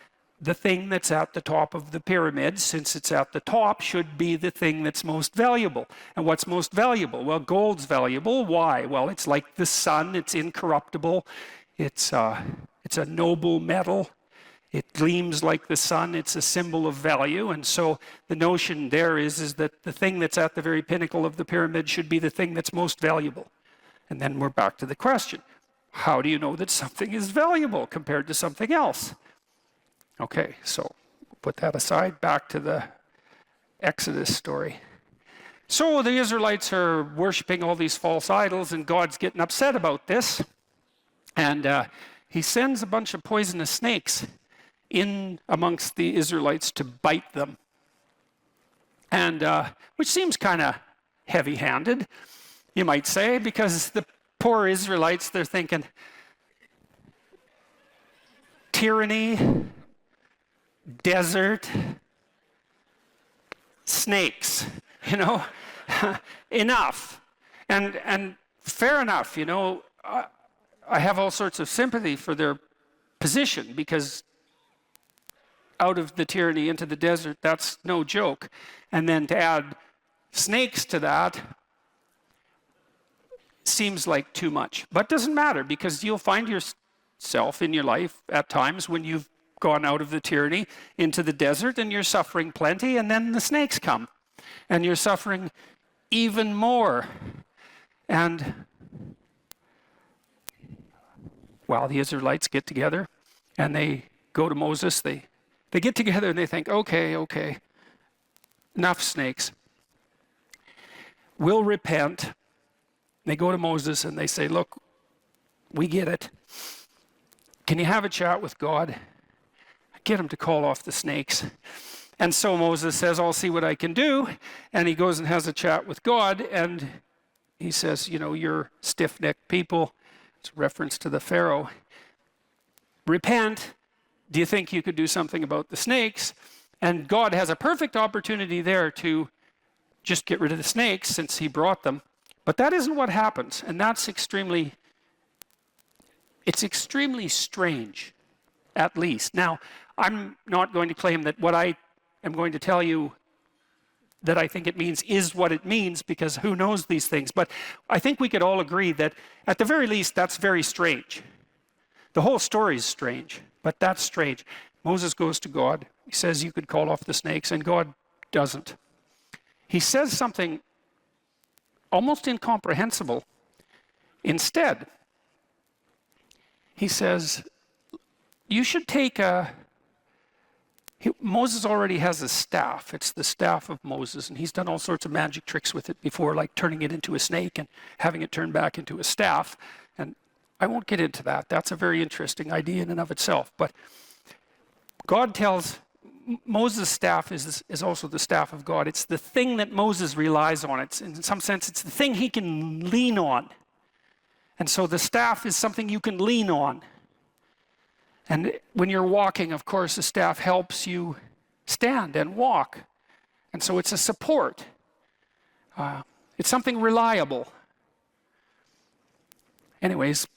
the thing that's at the top of the pyramid, since it's at the top, should be the thing that's most valuable. And what's most valuable? Well, gold's valuable. Why? Well, it's like the sun. It's incorruptible. It's a noble metal. It gleams like the sun. It's a symbol of value. And so the notion there is that the thing that's at the very pinnacle of the pyramid should be the thing that's most valuable. And then we're back to the question. How do you know that something is valuable compared to something else? Okay, so put that aside, back to the Exodus story. So the Israelites are worshiping all these false idols, and God's getting upset about this. And he sends a bunch of poisonous snakes in amongst the Israelites to bite them. And which seems kind of heavy-handed, you might say, because the poor Israelites, they're thinking, tyranny, desert, snakes, you know, enough. And fair enough, you know, I have all sorts of sympathy for their position, because out of the tyranny into the desert, that's no joke. And then to add snakes to that seems like too much. But doesn't matter, because you'll find yourself in your life at times when you've gone out of the tyranny into the desert and you're suffering plenty, and then the snakes come and you're suffering even more. And well, the Israelites get together and they go to Moses. They get together and they think, okay, enough snakes. We'll repent. They go to Moses and they say, look, we get it. Can you have a chat with God? Get him to call off the snakes. And so Moses says, I'll see what I can do. And he goes and has a chat with God. And he says, you know, you're stiff-necked people. It's a reference to the Pharaoh. Repent. Do you think you could do something about the snakes? And God has a perfect opportunity there to just get rid of the snakes since he brought them. But that isn't what happens. And that's extremely strange, at least. Now, I'm not going to claim that what I am going to tell you that I think it means is what it means, because who knows these things. But I think we could all agree that at the very least, that's very strange. The whole story is strange, but that's strange. Moses goes to God. He says, you could call off the snakes, and God doesn't. He says something almost incomprehensible. Instead, he says, you should take Moses already has a staff. It's the staff of Moses, and he's done all sorts of magic tricks with it before, like turning it into a snake and having it turn back into a staff. And I won't get into that. That's a very interesting idea in and of itself. But God tells Moses' staff is also the staff of God. It's the thing that Moses relies on. It's, in some sense, it's the thing he can lean on. And so the staff is something you can lean on. And when you're walking, of course, the staff helps you stand and walk. And so it's a support. It's something reliable. Anyways,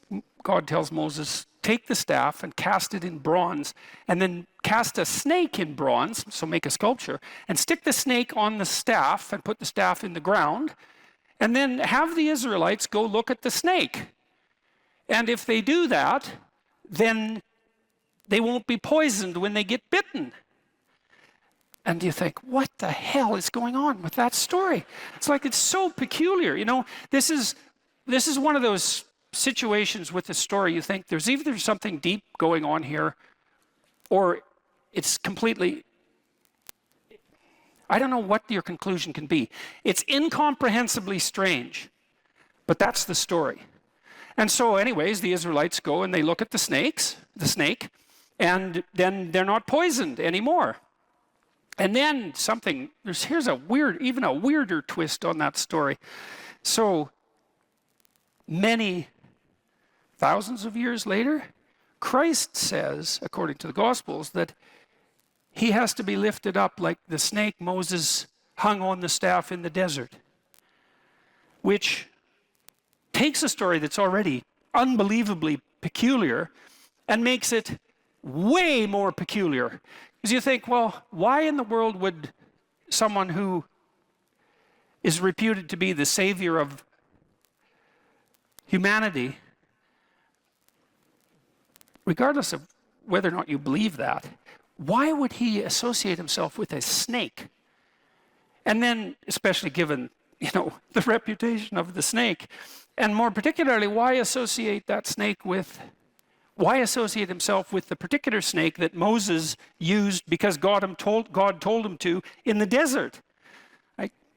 God tells Moses, take the staff and cast it in bronze, and then cast a snake in bronze, so make a sculpture, and stick the snake on the staff and put the staff in the ground, and then have the Israelites go look at the snake. And if they do that, then they won't be poisoned when they get bitten. And you think, what the hell is going on with that story? It's like, it's so peculiar. You know, this is one of those situations with the story you think there's either something deep going on here, or it's completely, I don't know what your conclusion can be. It's incomprehensibly strange, but that's the story. And so anyways, the Israelites go and they look at the snake, and then they're not poisoned anymore. And then here's even a weirder twist on that story. So many thousands of years later, Christ says, according to the Gospels, that he has to be lifted up like the snake Moses hung on the staff in the desert, which takes a story that's already unbelievably peculiar and makes it way more peculiar. Because you think, well, why in the world would someone who is reputed to be the savior of humanity, regardless of whether or not you believe that, why would he associate himself with a snake? And then, especially given, the reputation of the snake, and more particularly, why associate himself with the particular snake that Moses used because God told him to in the desert?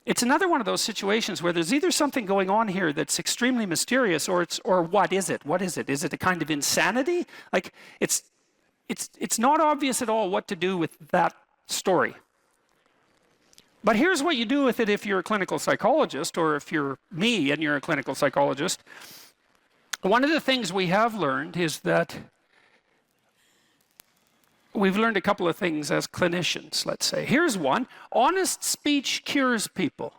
It's another one of those situations where there's either something going on here that's extremely mysterious, or what is it? What is it? Is it a kind of insanity? It's not obvious at all what to do with that story. But here's what you do with it if you're a clinical psychologist, or if you're me and you're a clinical psychologist. One of the things we have learned is that we've learned a couple of things as clinicians, let's say. Here's one: honest speech cures people.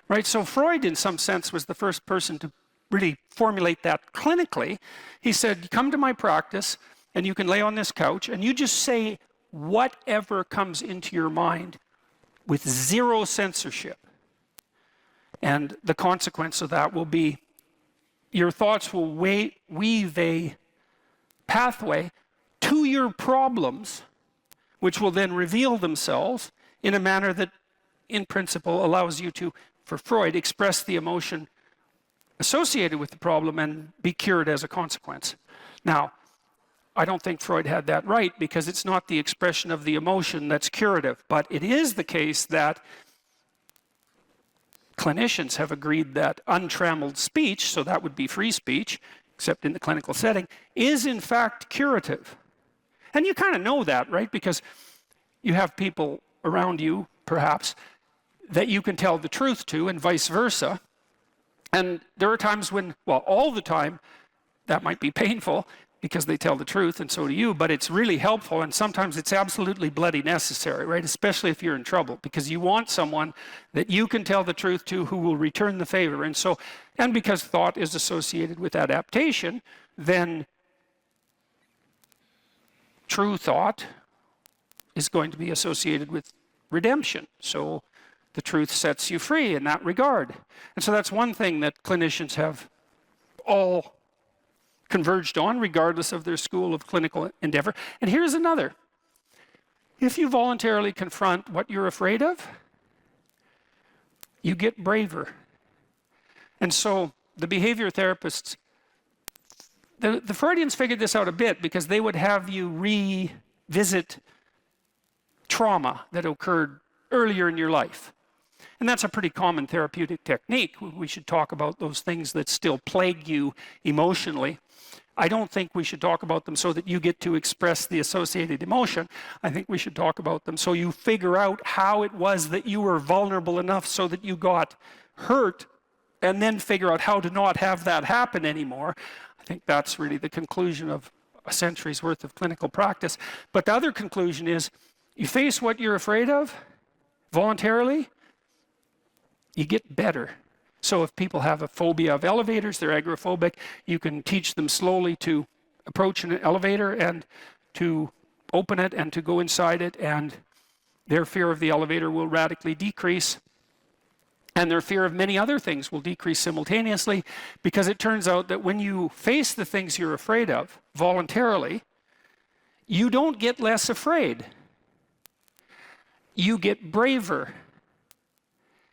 Right? So Freud, in some sense, was the first person to really formulate that clinically. He said, come to my practice, and you can lay on this couch, and you just say whatever comes into your mind with zero censorship. And the consequence of that will be your thoughts will weave a pathway to your problems, which will then reveal themselves in a manner that, in principle, allows you to, for Freud, express the emotion associated with the problem and be cured as a consequence. Now, I don't think Freud had that right, because it's not the expression of the emotion that's curative, but it is the case that clinicians have agreed that untrammeled speech, so that would be free speech, except in the clinical setting, is in fact curative. And you kind of know that, right? Because you have people around you, perhaps, that you can tell the truth to, and vice versa. And there are times when, well, all the time, that might be painful because they tell the truth, and so do you, but it's really helpful, and sometimes it's absolutely bloody necessary, right? Especially if you're in trouble, because you want someone that you can tell the truth to who will return the favor. And because thought is associated with adaptation, then true thought is going to be associated with redemption. So the truth sets you free in that regard. And so that's one thing that clinicians have all converged on, regardless of their school of clinical endeavor. And here's another. If you voluntarily confront what you're afraid of, you get braver. And so the behavior therapists, the Freudians figured this out a bit, because they would have you revisit trauma that occurred earlier in your life. And that's a pretty common therapeutic technique. We should talk about those things that still plague you emotionally. I don't think we should talk about them so that you get to express the associated emotion. I think we should talk about them so you figure out how it was that you were vulnerable enough so that you got hurt, and then figure out how to not have that happen anymore. I think that's really the conclusion of a century's worth of clinical practice. But the other conclusion is, you face what you're afraid of voluntarily, you get better. So if people have a phobia of elevators, they're agoraphobic, you can teach them slowly to approach an elevator and to open it and to go inside it, and their fear of the elevator will radically decrease. And their fear of many other things will decrease simultaneously, because it turns out that when you face the things you're afraid of voluntarily, you don't get less afraid. You get braver.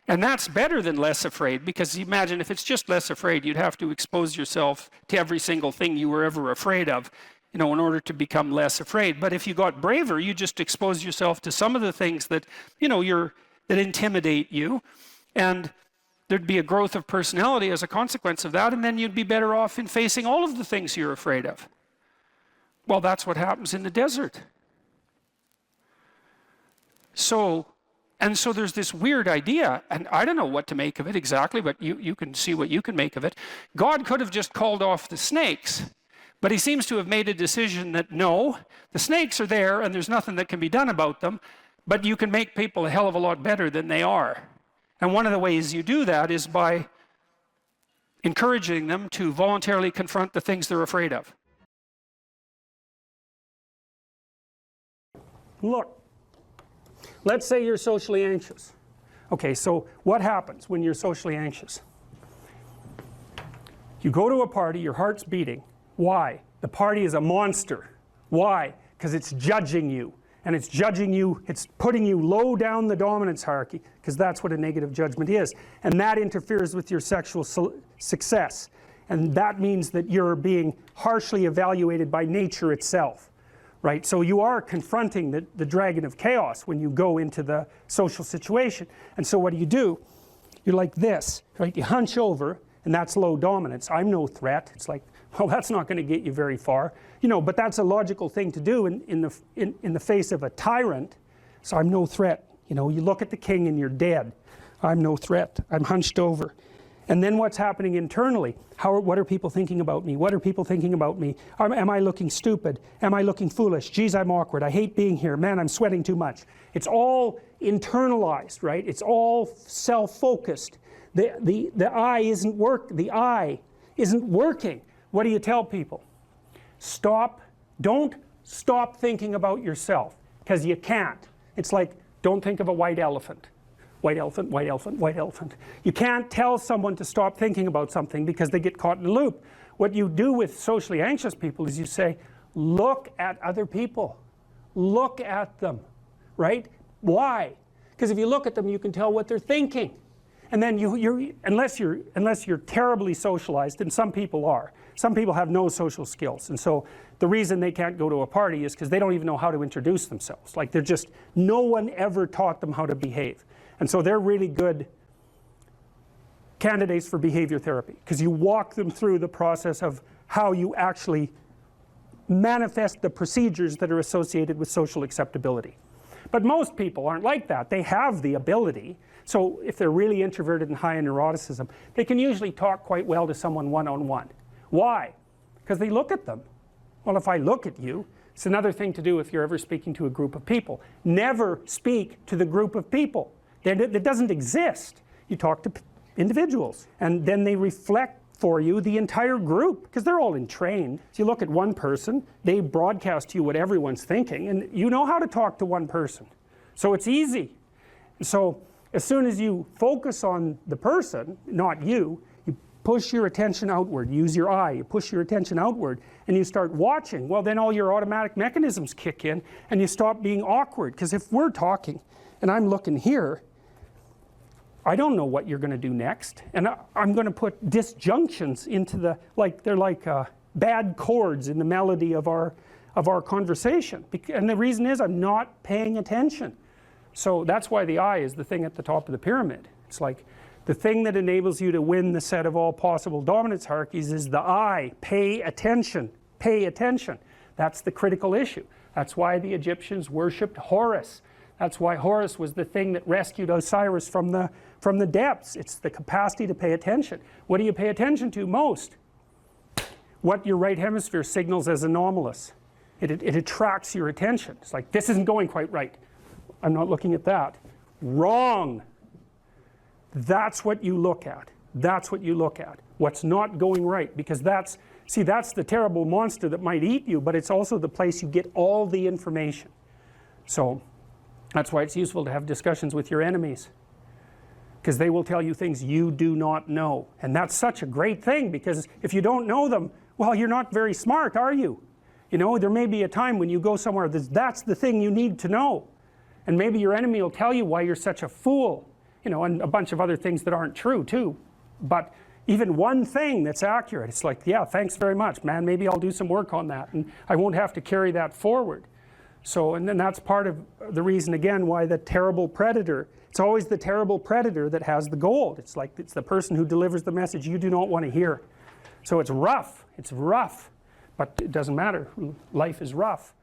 And that's better than less afraid, because imagine if it's just less afraid, you'd have to expose yourself to every single thing you were ever afraid of, in order to become less afraid. But if you got braver, you just expose yourself to some of the things that, that intimidate you, and there'd be a growth of personality as a consequence of that, and then you'd be better off in facing all of the things you're afraid of. Well, that's what happens in the desert. So there's this weird idea, and I don't know what to make of it exactly, but you can see what you can make of it. God could have just called off the snakes, but he seems to have made a decision that no, the snakes are there and there's nothing that can be done about them, but you can make people a hell of a lot better than they are. And one of the ways you do that is by encouraging them to voluntarily confront the things they're afraid of. Look, let's say you're socially anxious. Okay, so what happens when you're socially anxious? You go to a party, your heart's beating. Why? The party is a monster. Why? Because it's judging you. And it's judging you, it's putting you low down the dominance hierarchy, because that's what a negative judgment is. And that interferes with your sexual success. And that means that you're being harshly evaluated by nature itself. Right? So you are confronting the dragon of chaos when you go into the social situation. And so what do? You're like this, right? You hunch over, and that's low dominance. I'm no threat. It's like, well, that's not going to get you very far. But that's a logical thing to do in the face of a tyrant. So I'm no threat. You look at the king and you're dead. I'm no threat. I'm hunched over. And then what's happening internally? What are people thinking about me? What are people thinking about me? Am I looking stupid? Am I looking foolish? Geez, I'm awkward. I hate being here. Man, I'm sweating too much. It's all internalized, right? It's all self-focused. The eye isn't working. What do you tell people? Don't stop thinking about yourself, because you can't. It's like, don't think of a white elephant. White elephant, white elephant, white elephant. You can't tell someone to stop thinking about something because they get caught in a loop. What you do with socially anxious people is you say, look at other people. Look at them, right? Why? Because if you look at them, you can tell what they're thinking. And then unless you're terribly socialized, and some people are. Some people have no social skills, and so the reason they can't go to a party is because they don't even know how to introduce themselves. Like no one ever taught them how to behave. And so they're really good candidates for behavior therapy, because you walk them through the process of how you actually manifest the procedures that are associated with social acceptability. But most people aren't like that. They have the ability. So if they're really introverted and high in neuroticism, they can usually talk quite well to someone one-on-one. Why? Because they look at them. Well, if I look at you, it's another thing to do if you're ever speaking to a group of people. Never speak to the group of people. That doesn't exist. You talk to individuals, and then they reflect for you the entire group, because they're all entrained. So you look at one person, they broadcast to you what everyone's thinking, and you know how to talk to one person. So it's easy. So as soon as you focus on the person, not you, you push your attention outward, use your eye, you push your attention outward, and you start watching. Well, then all your automatic mechanisms kick in, and you stop being awkward. Because if we're talking, and I'm looking here, I don't know what you're going to do next, and I'm going to put disjunctions into they're like bad chords in the melody of our conversation, and the reason is I'm not paying attention. So that's why the eye is the thing at the top of the pyramid. It's like the thing that enables you to win the set of all possible dominance hierarchies is the eye. Pay attention. Pay attention. That's the critical issue. That's why the Egyptians worshipped Horus. That's why Horus was the thing that rescued Osiris from the depths. It's the capacity to pay attention. What do you pay attention to most? What your right hemisphere signals as anomalous. It attracts your attention. It's like, this isn't going quite right. I'm not looking at that. Wrong. That's what you look at. That's what you look at. What's not going right, because that's, see, that's the terrible monster that might eat you, but it's also the place you get all the information. So that's why it's useful to have discussions with your enemies, because they will tell you things you do not know. And that's such a great thing, because if you don't know them, well, you're not very smart, are you? You know, there may be a time when you go somewhere that's the thing you need to know. And maybe your enemy will tell you why you're such a fool, you know, and a bunch of other things that aren't true too. But even one thing that's accurate, it's like, yeah, thanks very much, man, maybe I'll do some work on that, and I won't have to carry that forward. So, and then that's part of the reason, again, why the terrible predator, it's always the terrible predator that has the gold. It's like, it's the person who delivers the message you do not want to hear. So it's rough, but it doesn't matter, life is rough.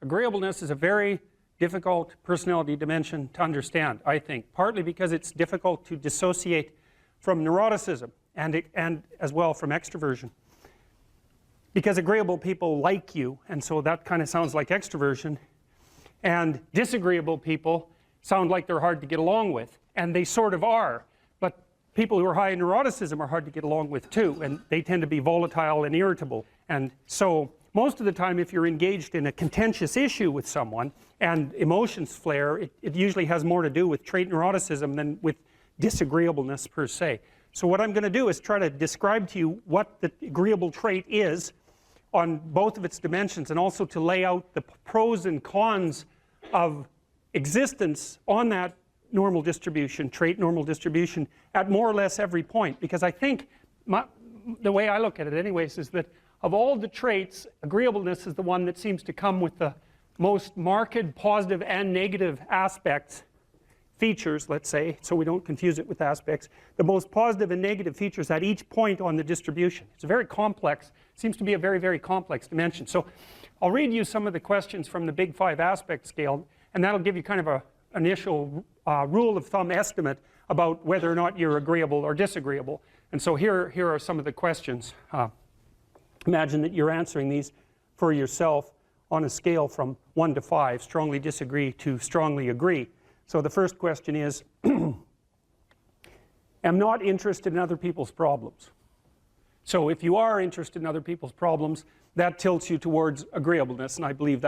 Agreeableness is a very difficult personality dimension to understand, I think, partly because it's difficult to dissociate from neuroticism and as well from extroversion. Because agreeable people like you, and so that kind of sounds like extroversion, and disagreeable people sound like they're hard to get along with, and they sort of are, but people who are high in neuroticism are hard to get along with too, and they tend to be volatile and irritable. And so most of the time, if you're engaged in a contentious issue with someone and emotions flare, it usually has more to do with trait neuroticism than with disagreeableness per se. So what I'm going to do is try to describe to you what the agreeable trait is on both of its dimensions, and also to lay out the pros and cons of existence on that normal distribution, trait normal distribution, at more or less every point. Because I think, the way I look at it anyways, is that of all the traits, agreeableness is the one that seems to come with the most marked positive and negative aspects, features, let's say, so we don't confuse it with aspects, the most positive and negative features at each point on the distribution. It's a very complex, seems to be a very, very complex dimension. So I'll read you some of the questions from the Big 5 aspect scale, and that'll give you kind of an initial rule of thumb estimate about whether or not you're agreeable or disagreeable. And so here are some of the questions. Imagine that you're answering these for yourself on a scale from 1 to 5, strongly disagree to strongly agree. So the first question is, am not interested in other people's problems. So if you are interested in other people's problems, that tilts you towards agreeableness, and I believe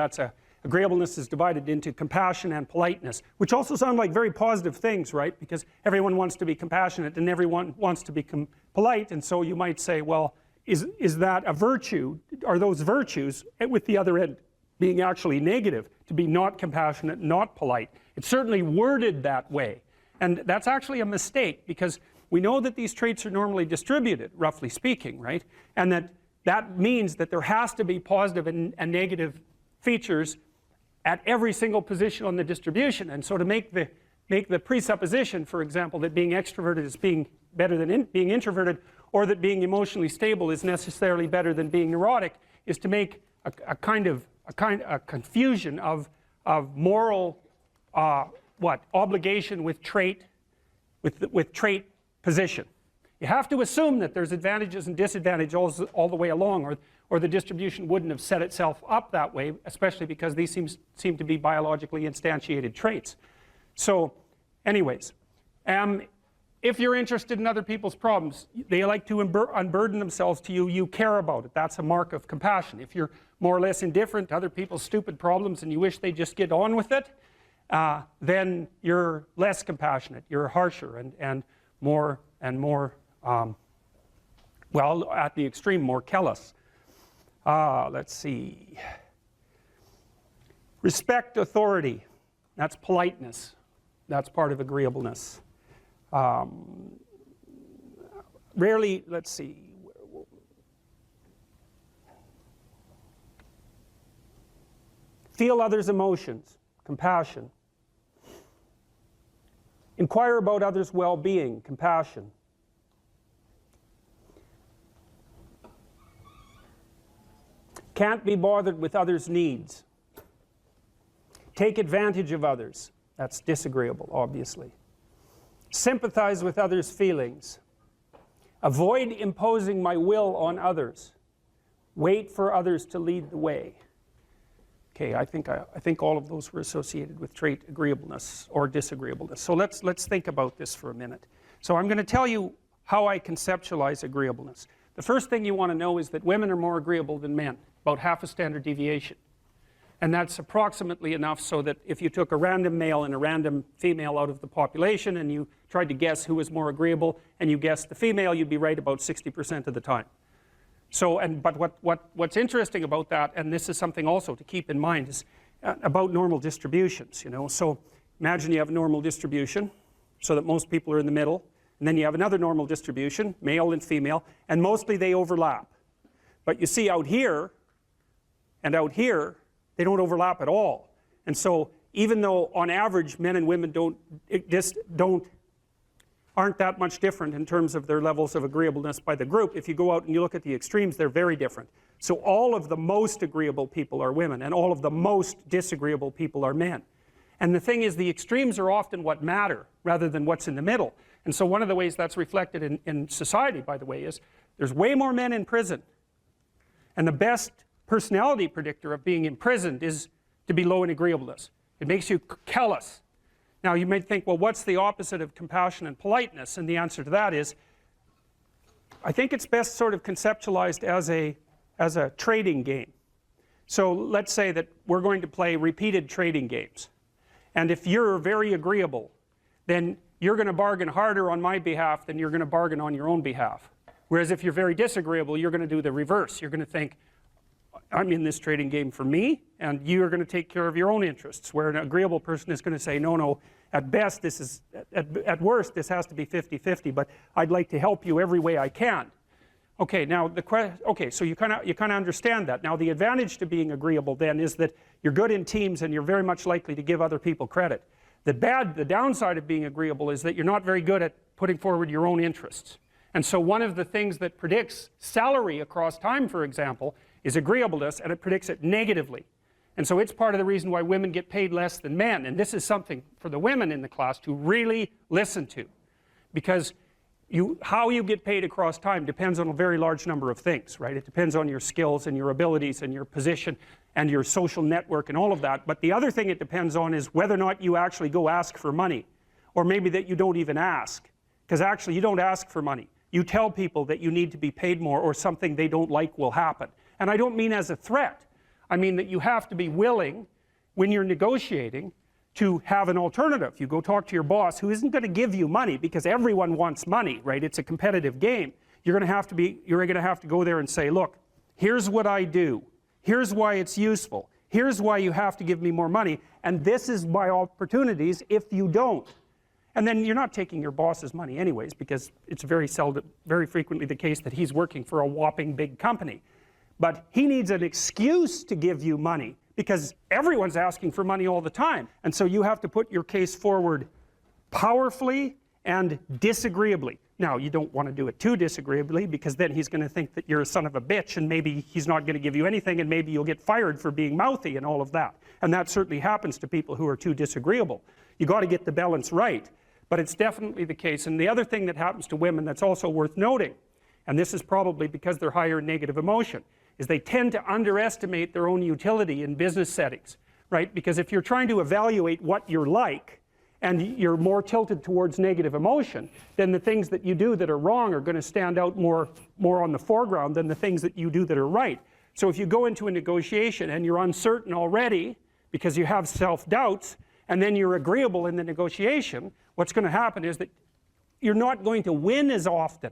agreeableness is divided into compassion and politeness, which also sound like very positive things, right? Because everyone wants to be compassionate and everyone wants to be polite, and so you might say, well, is that a virtue? Are those virtues, with the other end being actually negative, to be not compassionate, not polite? It's certainly worded that way, and that's actually a mistake, because we know that these traits are normally distributed, roughly speaking, right? And that means that there has to be positive and negative features at every single position on the distribution. And so to make the presupposition, for example, that being extroverted is being better than being introverted, or that being emotionally stable is necessarily better than being neurotic, is to make a confusion of moral obligation with trait position. You have to assume that there's advantages and disadvantages all the way along, or the distribution wouldn't have set itself up that way, especially because these seem to be biologically instantiated traits. So anyways, if you're interested in other people's problems, they like to unburden themselves to you, you care about it. That's a mark of compassion. If you're more or less indifferent to other people's stupid problems and you wish they just get on with it, then you're less compassionate, you're harsher and more, well, at the extreme, more callous. Let's see. Respect authority. That's politeness. That's part of agreeableness. Rarely, let's see. Feel others' emotions. Compassion. Inquire about others' well-being. Compassion. Can't be bothered with others' needs. Take advantage of others. That's disagreeable, obviously. Sympathize with others' feelings. Avoid imposing my will on others. Wait for others to lead the way. Okay, I think all of those were associated with trait agreeableness or disagreeableness. So let's think about this for a minute. So I'm going to tell you how I conceptualize agreeableness. The first thing you want to know is that women are more agreeable than men, about half a standard deviation. And that's approximately enough so that if you took a random male and a random female out of the population and you tried to guess who was more agreeable and you guessed the female, you'd be right about 60% of the time. So, but what's interesting about that, and this is something also to keep in mind, is about normal distributions, you know. So imagine you have a normal distribution so that most people are in the middle, and then you have another normal distribution, male and female, and mostly they overlap. But you see out here and out here, they don't overlap at all. And so even though on average men and women aren't that much different in terms of their levels of agreeableness by the group, if you go out and you look at the extremes, they're very different. So all of the most agreeable people are women, and all of the most disagreeable people are men. And the thing is, the extremes are often what matter rather than what's in the middle. And so one of the ways that's reflected in society, by the way, is there's way more men in prison. And the best personality predictor of being imprisoned is to be low in agreeableness. It makes you callous. Now you might think, well, what's the opposite of compassion and politeness? And the answer to that is, I think it's best sort of conceptualized as a trading game. So let's say that we're going to play repeated trading games. And if you're very agreeable, then you're going to bargain harder on my behalf than you're going to bargain on your own behalf. Whereas if you're very disagreeable, you're going to do the reverse. You're going to think, I'm in this trading game for me, and you're going to take care of your own interests. Where an agreeable person is going to say, no, at best this is, at worst this has to be 50-50, but I'd like to help you every way I can. Okay, now so you kind of understand that. Now the advantage to being agreeable then is that you're good in teams and you're very much likely to give other people credit. The downside of being agreeable is that you're not very good at putting forward your own interests. And so one of the things that predicts salary across time, for example, is agreeableness, and it predicts it negatively. And so it's part of the reason why women get paid less than men. And this is something for the women in the class to really listen to, because how you get paid across time depends on a very large number of things, right? It depends on your skills and your abilities and your position and your social network and all of that. But the other thing it depends on is whether or not you actually go ask for money, or maybe that you don't even ask, because actually you don't ask for money. You tell people that you need to be paid more, or something they don't like will happen. And I don't mean as a threat. I mean that you have to be willing, when you're negotiating, to have an alternative. You go talk to your boss, who isn't going to give you money, because everyone wants money, right? It's a competitive game. You're going to have to go there and say, look, here's what I do. Here's why it's useful. Here's why you have to give me more money. And this is my opportunities if you don't. And then you're not taking your boss's money anyways, because it's very frequently the case that he's working for a whopping big company. But he needs an excuse to give you money, because everyone's asking for money all the time. And so you have to put your case forward powerfully and disagreeably. Now, you don't want to do it too disagreeably, because then he's going to think that you're a son of a bitch, and maybe he's not going to give you anything, and maybe you'll get fired for being mouthy and all of that. And that certainly happens to people who are too disagreeable. You got to get the balance right. But it's definitely the case. And the other thing that happens to women that's also worth noting, and this is probably because they're higher in negative emotion, is they tend to underestimate their own utility in business settings, right? Because if you're trying to evaluate what you're like, and you're more tilted towards negative emotion, then the things that you do that are wrong are going to stand out more on the foreground than the things that you do that are right. So if you go into a negotiation and you're uncertain already because you have self-doubts, and then you're agreeable in the negotiation, what's going to happen is that you're not going to win as often.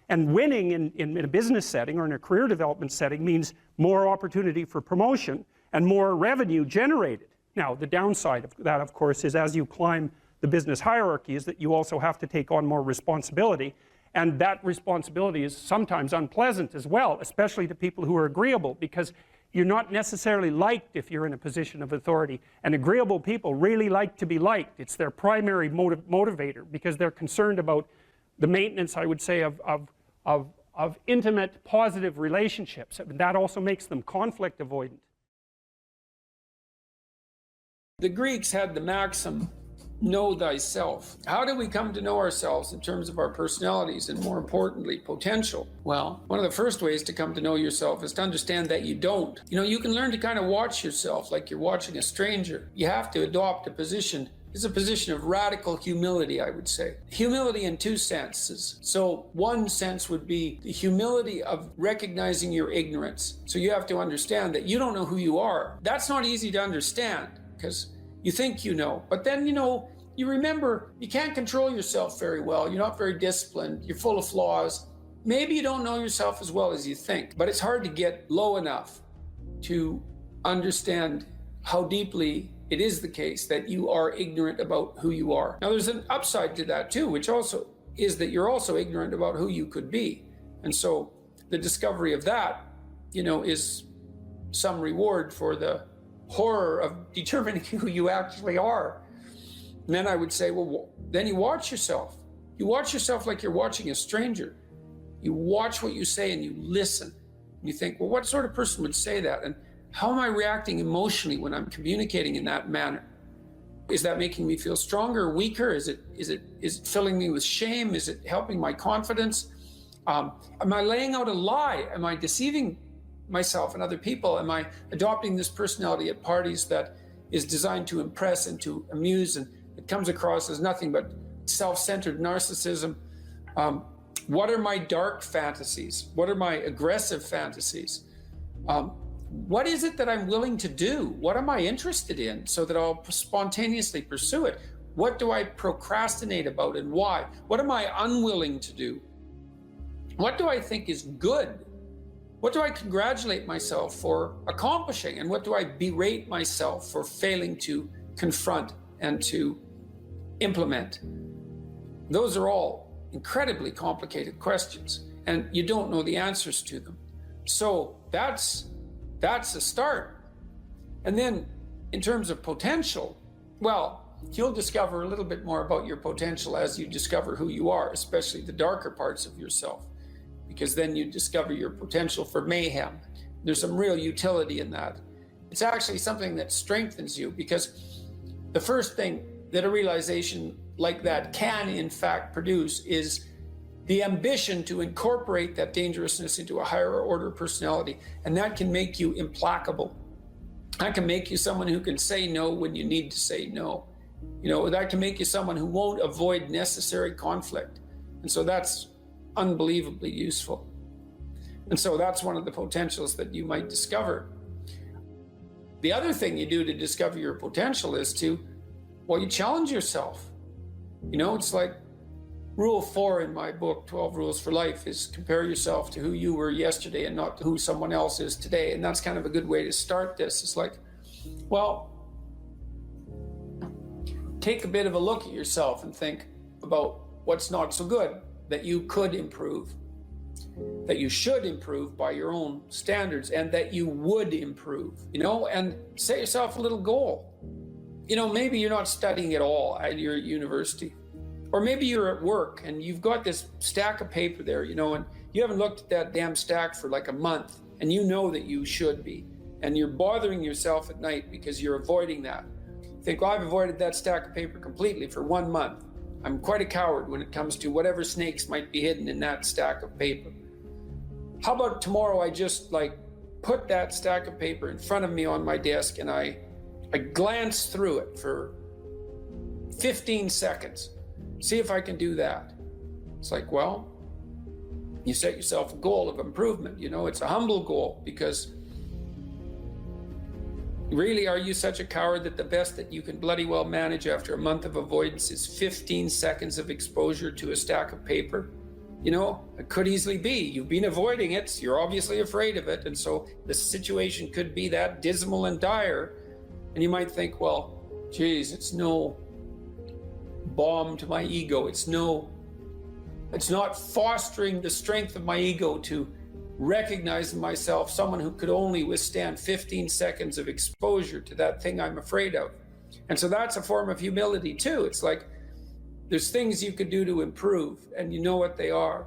And winning in a business setting or in a career development setting means more opportunity for promotion and more revenue generated. Now, the downside of that, of course, is as you climb the business hierarchy is that you also have to take on more responsibility. And that responsibility is sometimes unpleasant as well, especially to people who are agreeable, because you're not necessarily liked if you're in a position of authority. And agreeable people really like to be liked. It's their primary motivator, because they're concerned about the maintenance, I would say, of intimate, positive relationships. And that also makes them conflict avoidant. The Greeks had the maxim know thyself. How do we come to know ourselves in terms of our personalities and, more importantly, potential? Well, one of the first ways to come to know yourself is to understand that you don't. You can learn to kind of watch yourself like you're watching a stranger. You have to adopt a position. It's a position of radical humility, I would say. Humility in two senses. So one sense would be the humility of recognizing your ignorance. So you have to understand that you don't know who you are. That's not easy to understand because you think you know, but then, you remember you can't control yourself very well. You're not very disciplined. You're full of flaws. Maybe you don't know yourself as well as you think, but it's hard to get low enough to understand how deeply it is the case that you are ignorant about who you are. Now, there's an upside to that too, which also is that you're also ignorant about who you could be. And so the discovery of that, is some reward for the horror of determining who you actually are. And then I would say, well, then you watch yourself. You watch yourself like you're watching a stranger. You watch what you say and you listen. And you think, well, what sort of person would say that? And how am I reacting emotionally when I'm communicating in that manner? Is that making me feel stronger or weaker? Is it filling me with shame? Is it helping my confidence? Am I laying out a lie? Am I deceiving myself and other people? Am I adopting this personality at parties that is designed to impress and to amuse, and it comes across as nothing but self-centered narcissism? What are my dark fantasies? What are my aggressive fantasies? What is it that I'm willing to do? What am I interested in so that I'll spontaneously pursue it? What do I procrastinate about and why? What am I unwilling to do? What do I think is good? What do I congratulate myself for accomplishing? And what do I berate myself for failing to confront and to implement? Those are all incredibly complicated questions, and you don't know the answers to them. So that's a start. And then in terms of potential, well, you'll discover a little bit more about your potential as you discover who you are, especially the darker parts of yourself, because then you discover your potential for mayhem. There's some real utility in that. It's actually something that strengthens you, because the first thing that a realization like that can in fact produce is the ambition to incorporate that dangerousness into a higher order personality. And that can make you implacable. That can make you someone who can say no when you need to say no. That can make you someone who won't avoid necessary conflict. And so that's unbelievably useful. And so that's one of the potentials that you might discover. The other thing you do to discover your potential is you challenge yourself. It's like Rule 4 in my book, 12 Rules for Life, is compare yourself to who you were yesterday and not to who someone else is today. And that's kind of a good way to start this. It's like, well, take a bit of a look at yourself and think about what's not so good that you could improve, that you should improve by your own standards, and that you would improve, and set yourself a little goal. Maybe you're not studying at all at your university, or maybe you're at work and you've got this stack of paper there, and you haven't looked at that damn stack for like a month, and you know that you should be, and you're bothering yourself at night because you're avoiding that. You think, well, I've avoided that stack of paper completely for 1 month. I'm quite a coward when it comes to whatever snakes might be hidden in that stack of paper. How about tomorrow I just put that stack of paper in front of me on my desk and I glance through it for 15 seconds. See if I can do that. It's like, well, you set yourself a goal of improvement. It's a humble goal, because really, are you such a coward that the best that you can bloody well manage after a month of avoidance is 15 seconds of exposure to a stack of paper? It could easily be. You've been avoiding it. You're obviously afraid of it. And so the situation could be that dismal and dire. And you might think, well, geez, it's no balm to my ego. It's not fostering the strength of my ego to recognize in myself someone who could only withstand 15 seconds of exposure to that thing I'm afraid of. And so that's a form of humility too. It's like there's things you could do to improve, and you know what they are.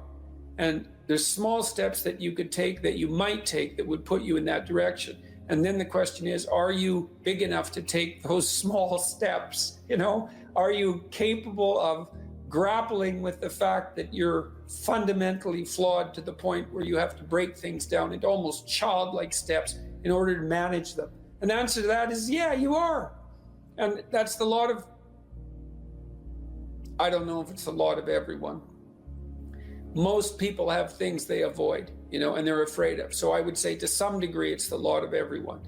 And there's small steps that you could take, that you might take, that would put you in that direction. And then the question is, are you big enough to take those small steps? You know, are you capable of grappling with the fact that you're fundamentally flawed to the point where you have to break things down into almost childlike steps in order to manage them? And the answer to that is, yeah, you are. And that's the lot of, I don't know if it's the lot of everyone. Most people have things they avoid, you know, and they're afraid of. So I would say to some degree, it's the lot of everyone.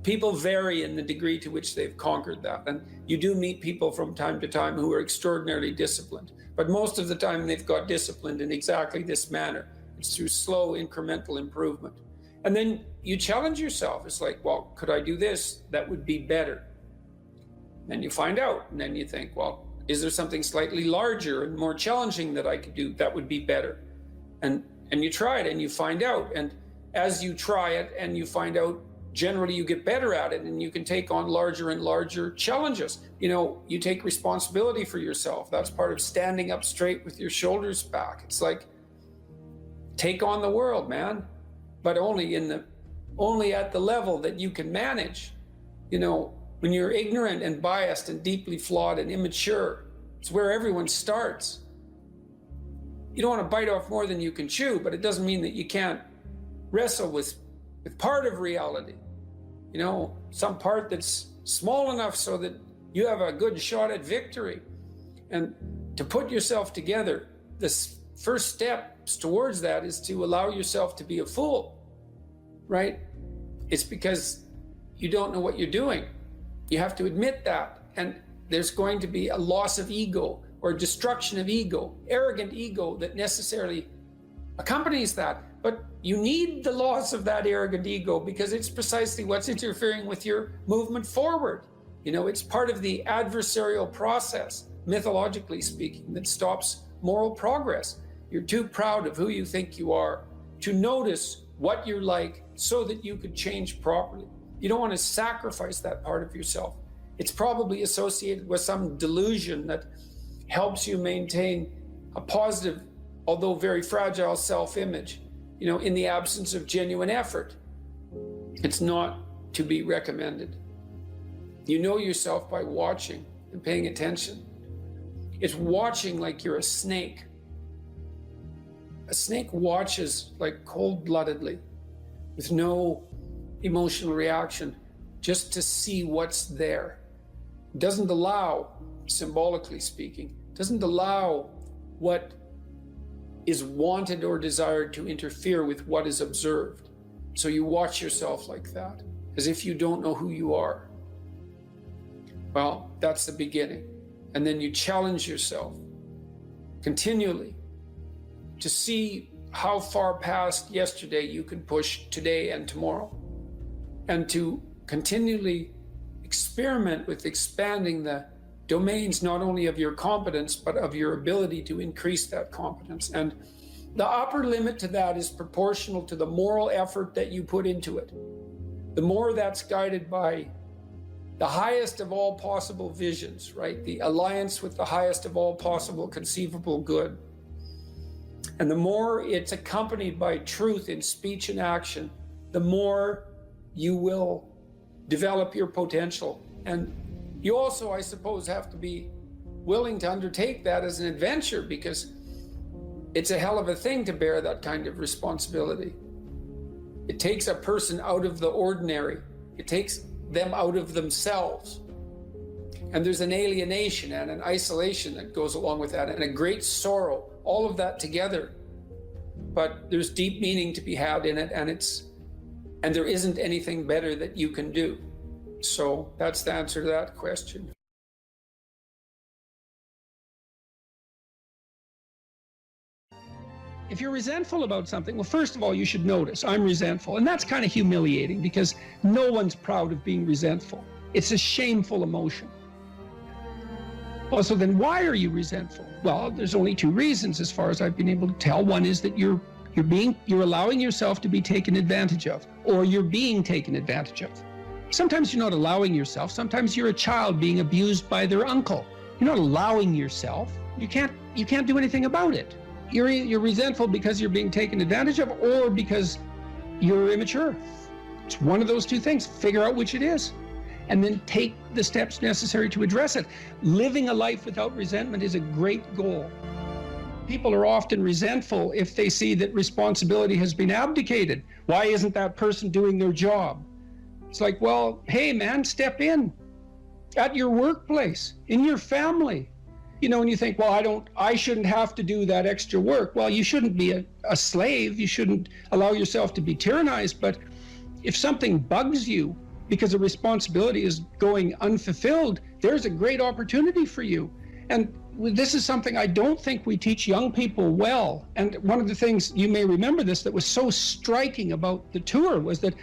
People vary in the degree to which they've conquered that. And you do meet people from time to time who are extraordinarily disciplined. But most of the time they've got disciplined in exactly this manner. It's through slow incremental improvement. And then you challenge yourself. It's like, well, could I do this? That would be better. And you find out, and then you think, well, is there something slightly larger and more challenging that I could do? That would be better. And you try it and you find out. And as you try it and you find out, generally you get better at it and you can take on larger and larger challenges. You know, you take responsibility for yourself. That's part of standing up straight with your shoulders back. It's like, take on the world, man, but only at the level that you can manage. You know, when you're ignorant and biased and deeply flawed and immature, it's where everyone starts. You don't want to bite off more than you can chew, but it doesn't mean that you can't wrestle with part of reality. You know, some part that's small enough so that you have a good shot at victory. And to put yourself together, the first steps towards that is to allow yourself to be a fool, right? It's because you don't know what you're doing. You have to admit that. And there's going to be a loss of ego or destruction of ego, arrogant ego that necessarily accompanies that. But you need the loss of that arrogant ego because it's precisely what's interfering with your movement forward. You know, it's part of the adversarial process, mythologically speaking, that stops moral progress. You're too proud of who you think you are to notice what you're like so that you could change properly. You don't want to sacrifice that part of yourself. It's probably associated with some delusion that helps you maintain a positive, although very fragile self-image, you know, in the absence of genuine effort. It's not to be recommended. You know yourself by watching and paying attention. It's watching like you're a snake. A snake watches like cold-bloodedly with no emotional reaction, just to see what's there. It doesn't allow, symbolically speaking, doesn't allow what is wanted or desired to interfere with what is observed. So you watch yourself like that, as if you don't know who you are. Well, that's the beginning. And then you challenge yourself continually to see how far past yesterday you can push today and tomorrow, and to continually experiment with expanding the domains not only of your competence, but of your ability to increase that competence. And the upper limit to that is proportional to the moral effort that you put into it. The more that's guided by the highest of all possible visions, right? The alliance with the highest of all possible conceivable good. And the more it's accompanied by truth in speech and action, the more you will develop your potential. And you also, I suppose, have to be willing to undertake that as an adventure, because it's a hell of a thing to bear that kind of responsibility. It takes a person out of the ordinary. It takes them out of themselves. And there's an alienation and an isolation that goes along with that, and a great sorrow, all of that together. But there's deep meaning to be had in it, and there isn't anything better that you can do. So that's the answer to that question. If you're resentful about something, well, first of all, you should notice, I'm resentful. And that's kind of humiliating because no one's proud of being resentful. It's a shameful emotion. Oh, so then why are you resentful? Well, there's only two reasons as far as I've been able to tell. One is that you're allowing yourself to be taken advantage of, or you're being taken advantage of. Sometimes you're not allowing yourself. Sometimes you're a child being abused by their uncle. You're not allowing yourself. You can't do anything about it. You're resentful because you're being taken advantage of, or because you're immature. It's one of those two things. Figure out which it is, and then take the steps necessary to address it. Living a life without resentment is a great goal. People are often resentful if they see that responsibility has been abdicated. Why isn't that person doing their job? It's like, well, hey man, step in at your workplace, in your family. You know, and you think, well, I shouldn't have to do that extra work. Well, you shouldn't be a slave. You shouldn't allow yourself to be tyrannized. But if something bugs you because a responsibility is going unfulfilled, there's a great opportunity for you. And this is something I don't think we teach young people well. And one of the things, you may remember this, that was so striking about the tour was that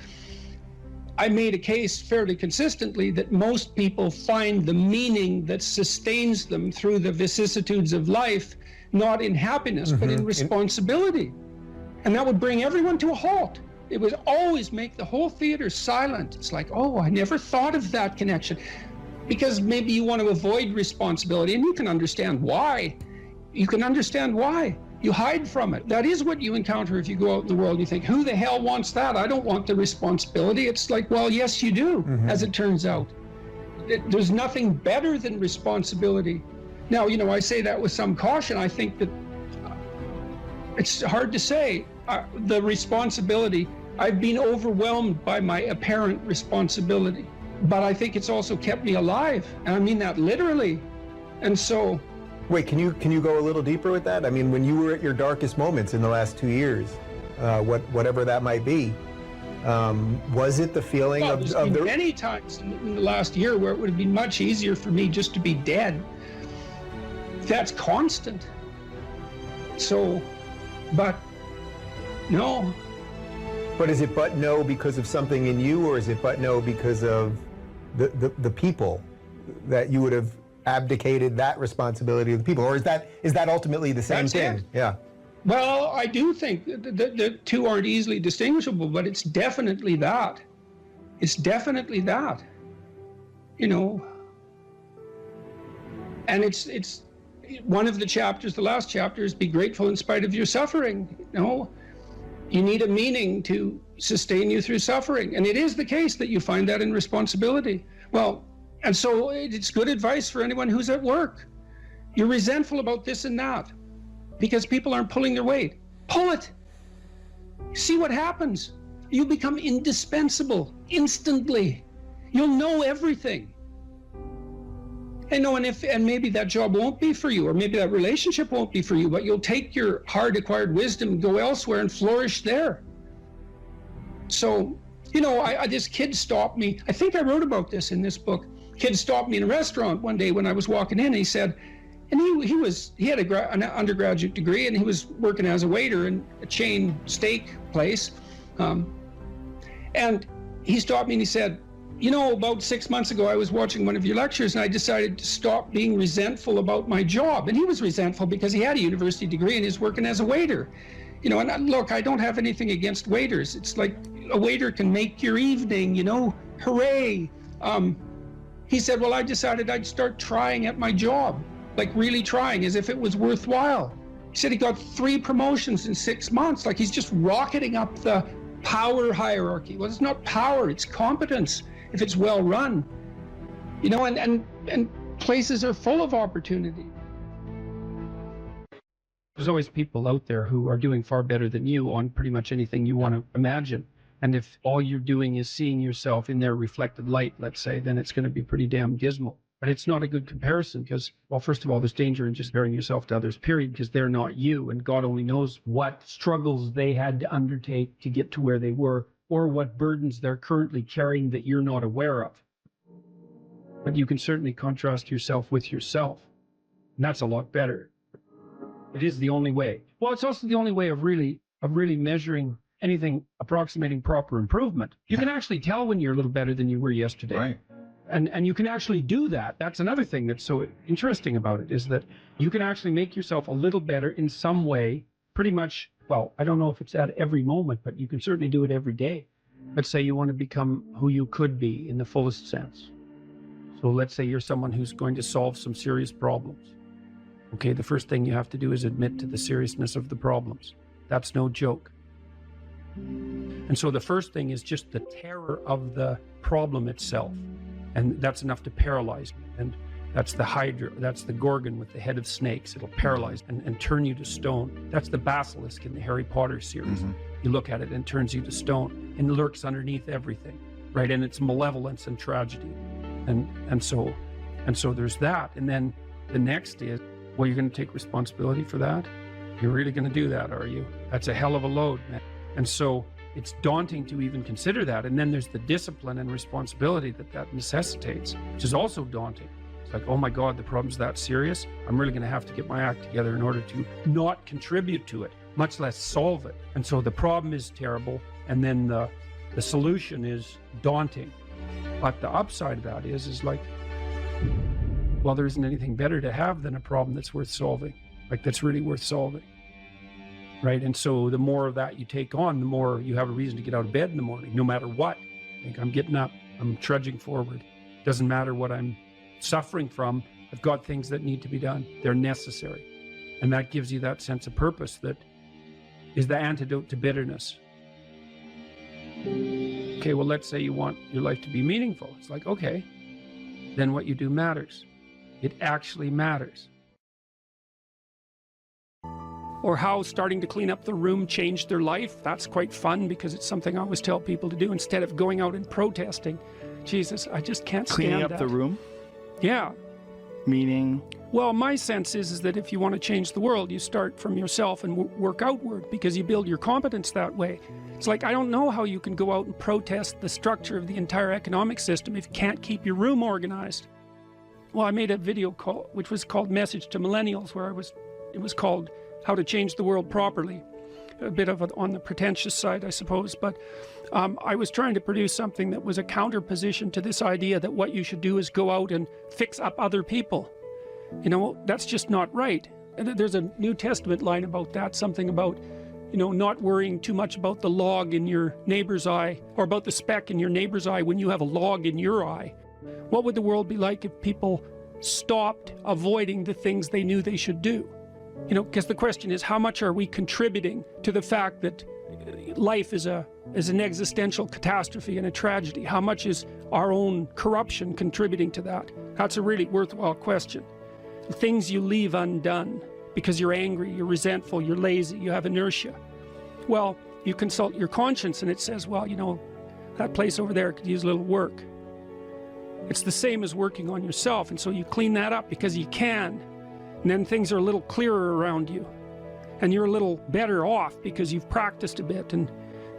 I made a case fairly consistently that most people find the meaning that sustains them through the vicissitudes of life, not in happiness, but in responsibility. And that would bring everyone to a halt. It would always make the whole theater silent. It's like, oh, I never thought of that connection. Because maybe you want to avoid responsibility, and you can understand why. You can understand why. You hide from it. That is what you encounter if you go out in the world. You think, who the hell wants that? I don't want the responsibility. It's like, well, yes, you do, as it turns out. There's nothing better than responsibility. Now, you know, I say that with some caution. I think that it's hard to say. The responsibility, I've been overwhelmed by my apparent responsibility, but I think it's also kept me alive. And I mean that literally. And so, wait, can you go a little deeper with that? I mean, when you were at your darkest moments in the last 2 years, whatever that might be, was it the feeling well, of there's been the many times in the last year where it would have been much easier for me just to be dead. That's constant. So, but no. But is it but no because of something in you, or is it but no because of the people that you would have abdicated that responsibility of the people, or is that ultimately the same That's thing? it. Yeah. Well, I do think the two aren't easily distinguishable, but it's definitely that. It's definitely that. You know. And it's one of the chapters, the last chapter, is be grateful in spite of your suffering. You know, you need a meaning to sustain you through suffering. And it is the case that you find that in responsibility. Well, and so it's good advice for anyone who's at work. You're resentful about this and that because people aren't pulling their weight. Pull it. See what happens. You become indispensable instantly. You'll know everything. And maybe that job won't be for you, or maybe that relationship won't be for you, but you'll take your hard acquired wisdom and go elsewhere and flourish there. So, you know, this kid stopped me. I think I wrote about this in this book. Kid stopped me in a restaurant one day when I was walking in, and he said, and he had an undergraduate degree, and he was working as a waiter in a chain steak place. And he stopped me and he said, you know, about 6 months ago, I was watching one of your lectures and I decided to stop being resentful about my job. And he was resentful because he had a university degree and he's working as a waiter. You know, and look, I don't have anything against waiters. It's like a waiter can make your evening, you know, hooray. He said, well, I decided I'd start trying at my job, like really trying as if it was worthwhile. He said he got 3 promotions in 6 months, like he's just rocketing up the power hierarchy. Well, it's not power, it's competence. If it's well run, you know, and places are full of opportunity. There's always people out there who are doing far better than you on pretty much anything you want to imagine. And if all you're doing is seeing yourself in their reflected light, let's say, then it's going to be pretty damn dismal. But it's not a good comparison because, well, first of all, there's danger in just comparing yourself to others, period, because they're not you. And God only knows what struggles they had to undertake to get to where they were, or what burdens they're currently carrying that you're not aware of. But you can certainly contrast yourself with yourself. And that's a lot better. It is the only way. Well, it's also the only way of really measuring anything approximating proper improvement. You can actually tell when you're a little better than you were yesterday. Right. And you can actually do that. That's another thing that's so interesting about it, is that you can actually make yourself a little better in some way, pretty much. Well, I don't know if it's at every moment, but you can certainly do it every day. Let's say you want to become who you could be in the fullest sense. So let's say you're someone who's going to solve some serious problems. Okay, the first thing you have to do is admit to the seriousness of the problems. That's no joke. And so the first thing is just the terror of the problem itself. And that's enough to paralyze me. And that's the Hydra, that's the Gorgon with the head of snakes. It'll paralyze and turn you to stone. That's the basilisk in the Harry Potter series. You look at it and it turns you to stone and lurks underneath everything, right? And it's malevolence and tragedy. And so there's that. And then the next is, well, you're going to take responsibility for that? You're really going to do that, are you? That's a hell of a load, man. And so it's daunting to even consider that. And then there's the discipline and responsibility that necessitates, which is also daunting. It's like, oh my God, the problem's that serious. I'm really going to have to get my act together in order to not contribute to it, much less solve it. And so the problem is terrible. And then the solution is daunting. But the upside of that is like, well, there isn't anything better to have than a problem that's worth solving, like that's really worth solving, right? And so the more of that you take on, the more you have a reason to get out of bed in the morning, no matter what. Like, I'm getting up, I'm trudging forward. Doesn't matter what I'm suffering from, I've got things that need to be done. They're necessary. And that gives you that sense of purpose that is the antidote to bitterness. Okay, well, let's say you want your life to be meaningful. It's like, okay, then what you do matters. It actually matters. Or how starting to clean up the room changed their life. That's quite fun because it's something I always tell people to do instead of going out and protesting. Jesus, I just can't stand Cleaning up that. the room? Yeah. Meaning? Well, my sense is that if you want to change the world, you start from yourself and work outward because you build your competence that way. It's like, I don't know how you can go out and protest the structure of the entire economic system if you can't keep your room organized. Well, I made a video call, which was called Message to Millennials, where it was called How to Change the World Properly. A bit of on the pretentious side, I suppose, but I was trying to produce something that was a counterposition to this idea that what you should do is go out and fix up other people. You know, that's just not right. And there's a New Testament line about that, something about, you know, not worrying too much about the log in your neighbor's eye, or about the speck in your neighbor's eye when you have a log in your eye. What would the world be like if people stopped avoiding the things they knew they should do? You know, because the question is, how much are we contributing to the fact that life is an existential catastrophe and a tragedy? How much is our own corruption contributing to that? That's a really worthwhile question. The things you leave undone because you're angry, you're resentful, you're lazy, you have inertia. Well, you consult your conscience and it says, well, you know, that place over there could use a little work. It's the same as working on yourself, and so you clean that up because you can. And then things are a little clearer around you. And you're a little better off because you've practiced a bit. And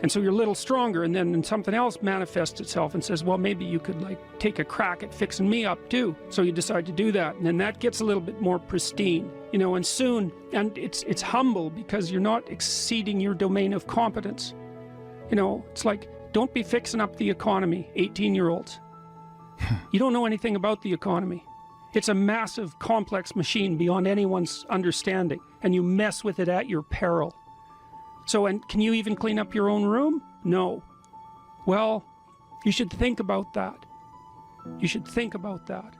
so you're a little stronger, and then something else manifests itself and says, well, maybe you could like take a crack at fixing me up too. So you decide to do that. And then that gets a little bit more pristine, you know, and soon, and it's humble because you're not exceeding your domain of competence. You know, it's like, don't be fixing up the economy, 18-year-olds. You don't know anything about the economy. It's a massive, complex machine beyond anyone's understanding, and you mess with it at your peril. So, and can you even clean up your own room? No. Well, you should think about that. You should think about that.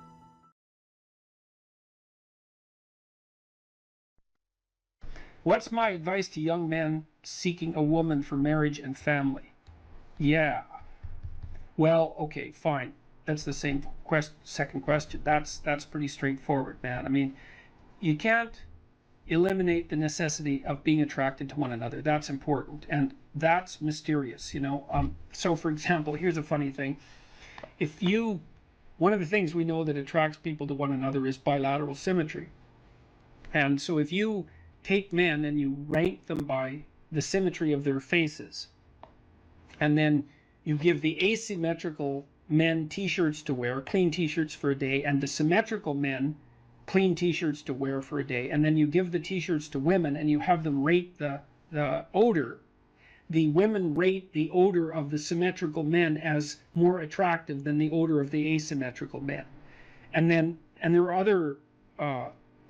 What's my advice to young men seeking a woman for marriage and family? Yeah. Well, okay, fine. That's the same second question. That's pretty straightforward, man. I mean, you can't eliminate the necessity of being attracted to one another. That's important, and that's mysterious, you know. So, for example, here's a funny thing. One of the things we know that attracts people to one another is bilateral symmetry. And so if you take men and you rank them by the symmetry of their faces, and then you give the asymmetrical men t-shirts to wear, clean t-shirts for a day, and the symmetrical men clean t-shirts to wear for a day, and then you give the t-shirts to women and you have them rate the odor. The women rate the odor of the symmetrical men as more attractive than the odor of the asymmetrical men. And there are other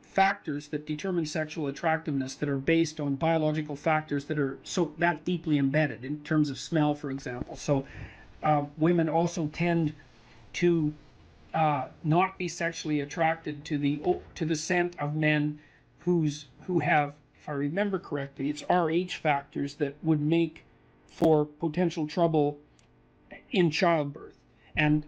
factors that determine sexual attractiveness that are based on biological factors that are that deeply embedded, in terms of smell, for example. So women also tend to not be sexually attracted to the scent of men who have, if I remember correctly, it's Rh factors that would make for potential trouble in childbirth. And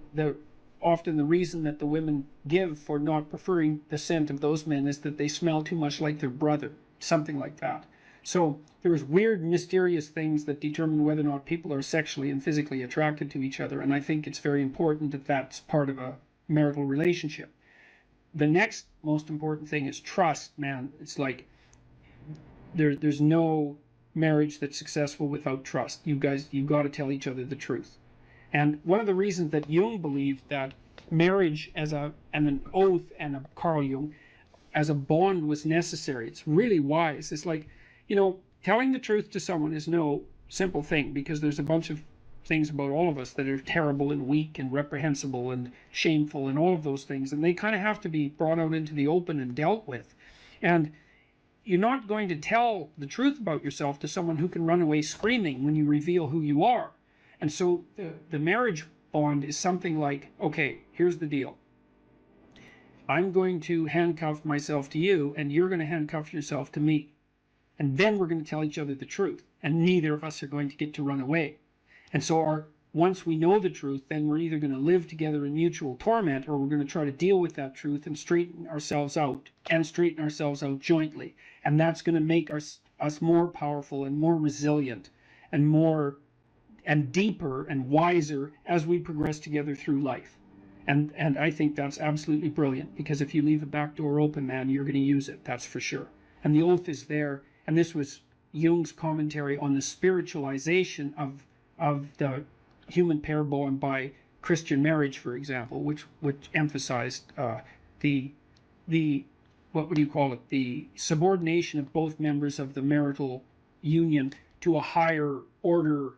often the reason that the women give for not preferring the scent of those men is that they smell too much like their brother, something like that. So there's weird, mysterious things that determine whether or not people are sexually and physically attracted to each other. And I think it's very important that that's part of a marital relationship. The next most important thing is trust, man. It's like there's no marriage that's successful without trust. You've got to tell each other the truth. And one of the reasons that Jung believed that marriage and an oath, and Carl Jung, as a bond was necessary, it's really wise. It's like, telling the truth to someone is no simple thing, because there's a bunch of things about all of us that are terrible and weak and reprehensible and shameful and all of those things, and they kind of have to be brought out into the open and dealt with. And you're not going to tell the truth about yourself to someone who can run away screaming when you reveal who you are. And so the marriage bond is something like, okay, here's the deal. I'm going to handcuff myself to you, and you're going to handcuff yourself to me. And then we're going to tell each other the truth, and neither of us are going to get to run away. And so once we know the truth, then we're either going to live together in mutual torment, or we're going to try to deal with that truth and straighten ourselves out jointly. And that's going to make us more powerful and more resilient and deeper and wiser as we progress together through life. And I think that's absolutely brilliant, because if you leave a back door open, man, you're going to use it, that's for sure. And the oath is there. And this was Jung's commentary on the spiritualization of the human pair bond by Christian marriage, for example, which emphasized the subordination of both members of the marital union to a higher order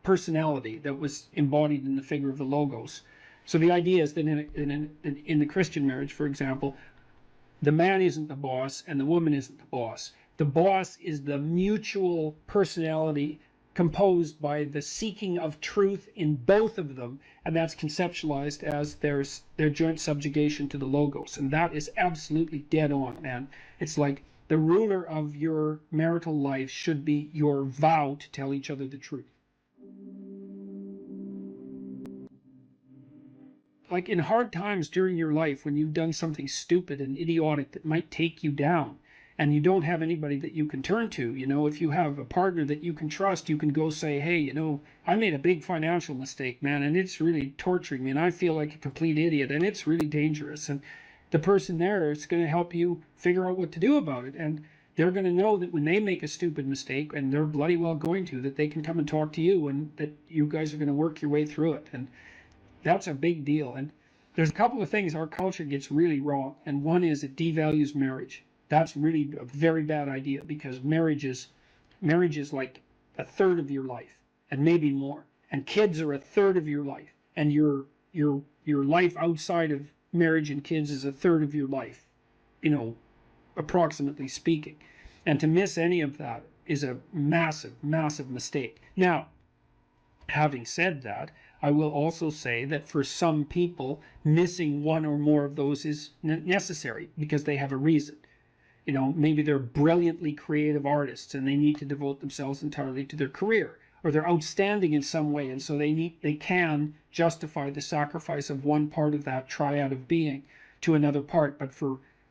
personality that was embodied in the figure of the Logos. So the idea is that in the Christian marriage, for example, the man isn't the boss and the woman isn't the boss. The boss is the mutual personality composed by the seeking of truth in both of them, and that's conceptualized as their joint subjugation to the Logos. And that is absolutely dead on, man. It's like the ruler of your marital life should be your vow to tell each other the truth. Like in hard times during your life, when you've done something stupid and idiotic that might take you down, and you don't have anybody that you can turn to, if you have a partner that you can trust, you can go say, hey, I made a big financial mistake, man, and it's really torturing me, and I feel like a complete idiot, and it's really dangerous. And the person there is going to help you figure out what to do about it. And they're going to know that when they make a stupid mistake, and they're bloody well going to, that they can come and talk to you, and that you guys are going to work your way through it. And that's a big deal. And there's a couple of things our culture gets really wrong. And one is it devalues marriage. That's really a very bad idea, because marriage is like a third of your life, and maybe more. And kids are a third of your life. And your life outside of marriage and kids is a third of your life, approximately speaking. And to miss any of that is a massive, massive mistake. Now, having said that, I will also say that for some people, missing one or more of those is necessary, because they have a reason. Maybe they're brilliantly creative artists and they need to devote themselves entirely to their career, or they're outstanding in some way, and so they can justify the sacrifice of one part of that triad of being to another part.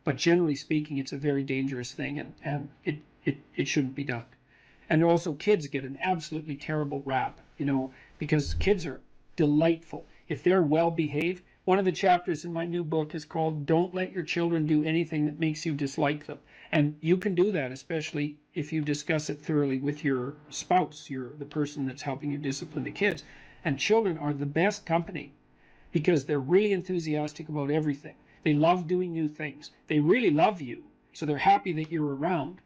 But generally speaking, it's a very dangerous thing, and it shouldn't be done. And also, kids get an absolutely terrible rap, because kids are delightful if they're well behaved. One of the chapters in my new book is called "Don't Let Your Children Do Anything That Makes You Dislike Them." And you can do that, especially if you discuss it thoroughly with your spouse, the person that's helping you discipline the kids. And children are the best company, because they're really enthusiastic about everything. They love doing new things. They really love you, so they're happy that you're around.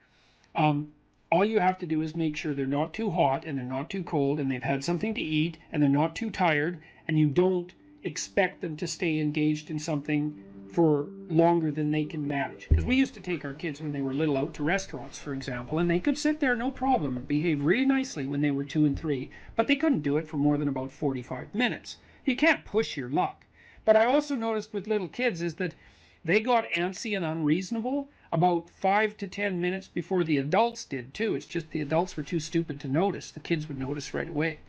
All you have to do is make sure they're not too hot and they're not too cold, and they've had something to eat, and they're not too tired, and you don't expect them to stay engaged in something for longer than they can manage. Because we used to take our kids when they were little out to restaurants, for example, and they could sit there no problem and behave really nicely when they were 2 and 3, but they couldn't do it for more than about 45 minutes. You can't push your luck. But I also noticed with little kids is that they got antsy and unreasonable about 5 to 10 minutes before the adults did too. It's just the adults were too stupid to notice. The kids would notice right away.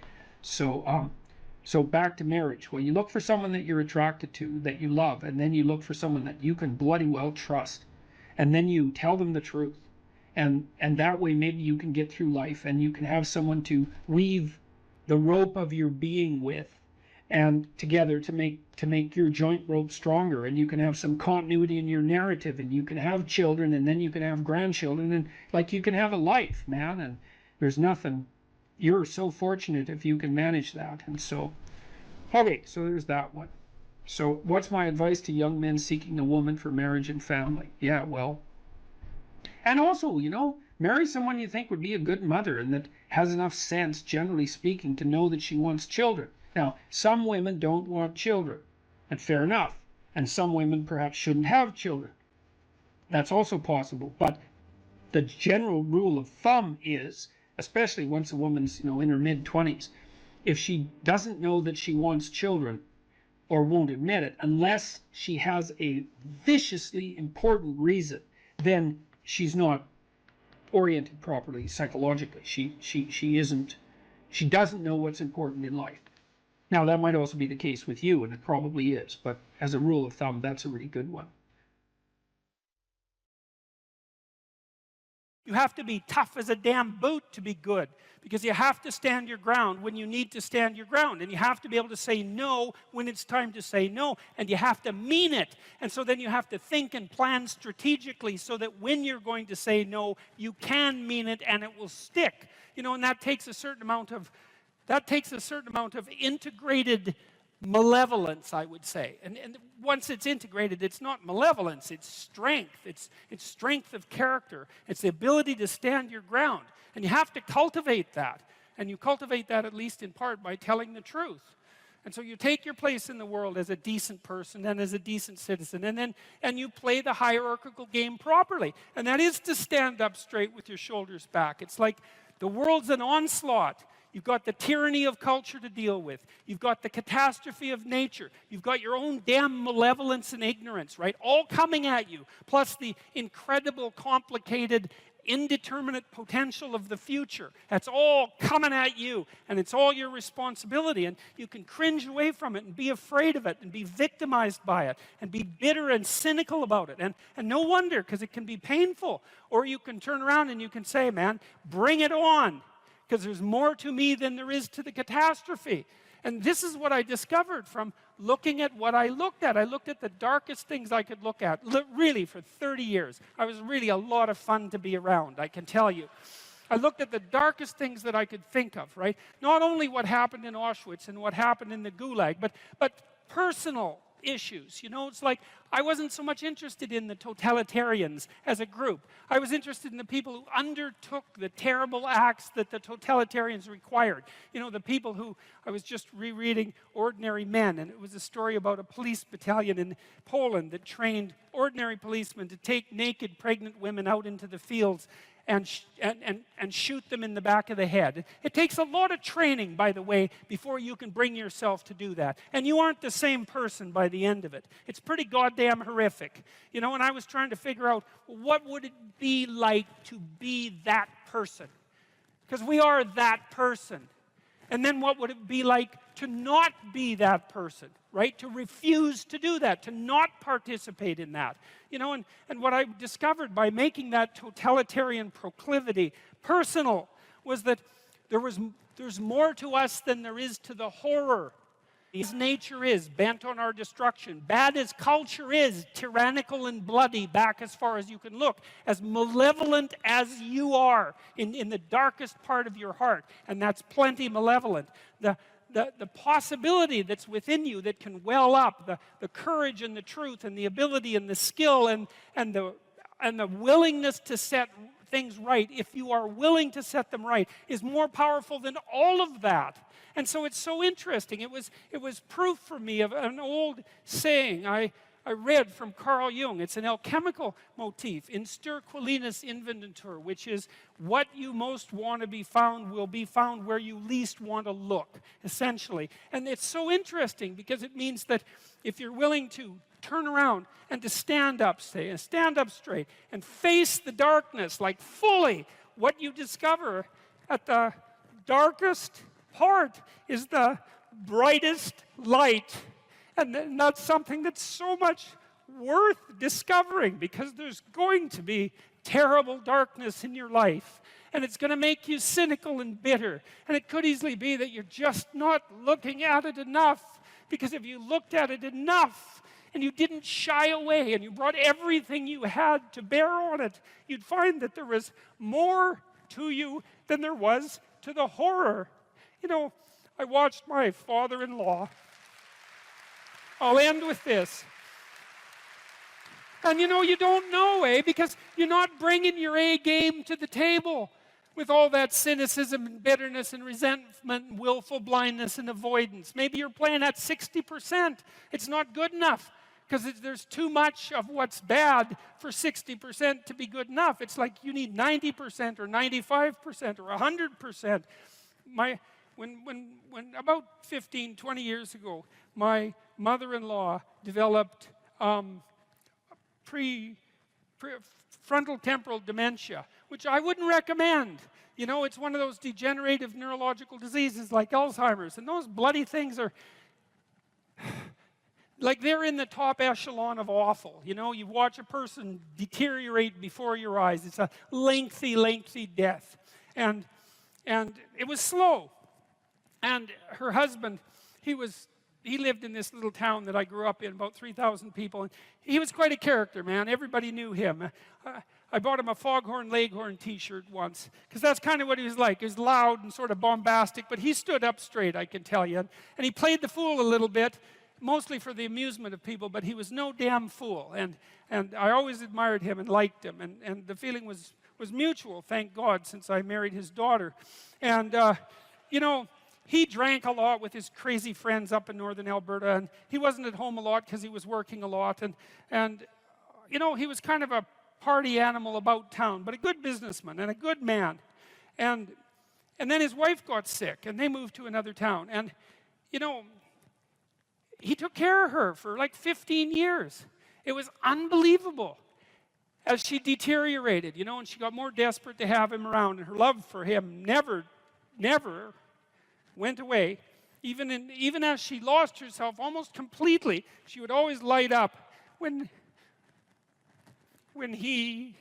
So back to marriage. Well, you look for someone that you're attracted to, that you love, and then you look for someone that you can bloody well trust. And then you tell them the truth. And that way maybe you can get through life and you can have someone to weave the rope of your being with and together to make your joint rope stronger, and you can have some continuity in your narrative, and you can have children, and then you can have grandchildren, and like you can have a life, man. And there's nothing, you're so fortunate if you can manage that. And so, okay, so there's that one. So what's my advice to young men seeking a woman for marriage and family? Yeah, well, and also, you know, marry someone you think would be a good mother and that has enough sense, generally speaking, to know that she wants children. Now, some women don't want children, and fair enough. And some women perhaps shouldn't have children. That's also possible. But the general rule of thumb is, especially once a woman's, you know, in her mid-20s, if she doesn't know that she wants children or won't admit it, unless she has a viciously important reason, then she's not oriented properly psychologically. She doesn't know what's important in life. Now, that might also be the case with you, and it probably is, but as a rule of thumb, that's a really good one. You have to be tough as a damn boot to be good, because you have to stand your ground when you need to stand your ground, and you have to be able to say no when it's time to say no, and you have to mean it. And so then you have to think and plan strategically so that when you're going to say no, you can mean it and it will stick. You know, and that takes a certain amount of integrated malevolence, I would say. And once it's integrated, it's not malevolence, it's strength. It's strength of character. It's the ability to stand your ground. And you have to cultivate that. And you cultivate that at least in part by telling the truth. And so you take your place in the world as a decent person and as a decent citizen, and you play the hierarchical game properly. And that is to stand up straight with your shoulders back. It's like the world's an onslaught. You've got the tyranny of culture to deal with. You've got the catastrophe of nature. You've got your own damn malevolence and ignorance, right? All coming at you, plus the incredible, complicated, indeterminate potential of the future. That's all coming at you, and it's all your responsibility. And you can cringe away from it and be afraid of it and be victimized by it and be bitter and cynical about it. And no wonder, because it can be painful. Or you can turn around and you can say, man, bring it on, because there's more to me than there is to the catastrophe. And this is what I discovered from looking at what I looked at. I looked at the darkest things I could look at, really, for 30 years. I was really a lot of fun to be around, I can tell you. I looked at the darkest things that I could think of, right? Not only what happened in Auschwitz and what happened in the Gulag, but personal issues. You know, it's like I wasn't so much interested in the totalitarians as a group. I was interested in the people who undertook the terrible acts that the totalitarians required. You know, the people who, I was just rereading Ordinary Men, and it was a story about a police battalion in Poland that trained ordinary policemen to take naked pregnant women out into the fields and shoot them in the back of the head. It takes a lot of training, by the way, before you can bring yourself to do that. And you aren't the same person by the end of it. It's pretty goddamn horrific. You know, and I was trying to figure out, what would it be like to be that person? Because we are that person. And then what would it be like to not be that person, right? To refuse to do that, to not participate in that. You know, and what I discovered by making that totalitarian proclivity personal was that there's more to us than there is to the horror. As nature is, bent on our destruction, bad as culture is, tyrannical and bloody, back as far as you can look, as malevolent as you are in the darkest part of your heart, and that's plenty malevolent, the possibility that's within you that can well up, the courage and the truth and the ability and the skill and the willingness to set things right, if you are willing to set them right, is more powerful than all of that. And so it's so interesting. It was proof for me of an old saying I read from Carl Jung. It's an alchemical motif, in stir qualinus inventur, which is what you most want to be found will be found where you least want to look, essentially. And it's so interesting because it means that if you're willing to turn around and to stand up straight and face the darkness like fully. What you discover at the darkest part is the brightest light. And that's something that's so much worth discovering, because there's going to be terrible darkness in your life. And it's going to make you cynical and bitter. And it could easily be that you're just not looking at it enough. Because if you looked at it enough and you didn't shy away and you brought everything you had to bear on it, you'd find that there was more to you than there was to the horror. You know, I watched my father-in-law. I'll end with this. And you know, you don't know, because you're not bringing your A game to the table with all that cynicism and bitterness and resentment and willful blindness and avoidance. Maybe you're playing at 60%. It's not good enough, because there's too much of what's bad for 60% to be good enough. It's like you need 90% or 95% or 100%. When about 15, 20 years ago, my mother-in-law developed frontal temporal dementia, which I wouldn't recommend. You know, it's one of those degenerative neurological diseases like Alzheimer's, and those bloody things are like they're in the top echelon of awful. You know, you watch a person deteriorate before your eyes. It's a lengthy, lengthy death. And it was slow. And her husband, he lived in this little town that I grew up in, about 3,000 people. And he was quite a character, man. Everybody knew him. I bought him a Foghorn Leghorn t-shirt once, because that's kind of what he was like. He was loud and sort of bombastic, but he stood up straight, I can tell you. And he played the fool a little bit, mostly for the amusement of people, but he was no damn fool. And I always admired him and liked him. And the feeling was mutual, thank God, since I married his daughter. And, you know, he drank a lot with his crazy friends up in northern Alberta, and he wasn't at home a lot because he was working a lot. And you know, he was kind of a party animal about town, but a good businessman and a good man. And then his wife got sick, and they moved to another town. And, you know, he took care of her for like 15 years. It was unbelievable as she deteriorated, you know, and she got more desperate to have him around, and her love for him never went away. Even as she lost herself almost completely, she would always light up when he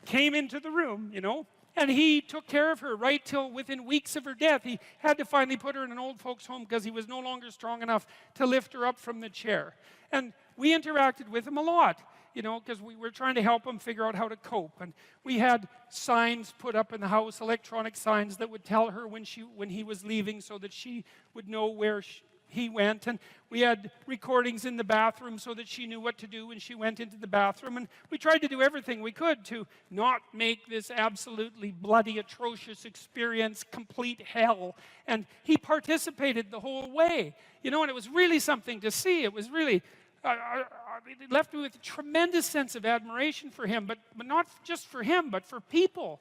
came into the room, you know. And he took care of her right till within weeks of her death. He had to finally put her in an old folks' home because he was no longer strong enough to lift her up from the chair. And we interacted with him a lot, you know, because we were trying to help him figure out how to cope. And we had signs put up in the house, electronic signs that would tell her when he was leaving, so that she would know where he went. And we had recordings in the bathroom so that she knew what to do when she went into the bathroom. And we tried to do everything we could to not make this absolutely bloody, atrocious experience complete hell. And he participated the whole way, you know, and it was really something to see. It was really it left me with a tremendous sense of admiration for him, but not just for him, but for people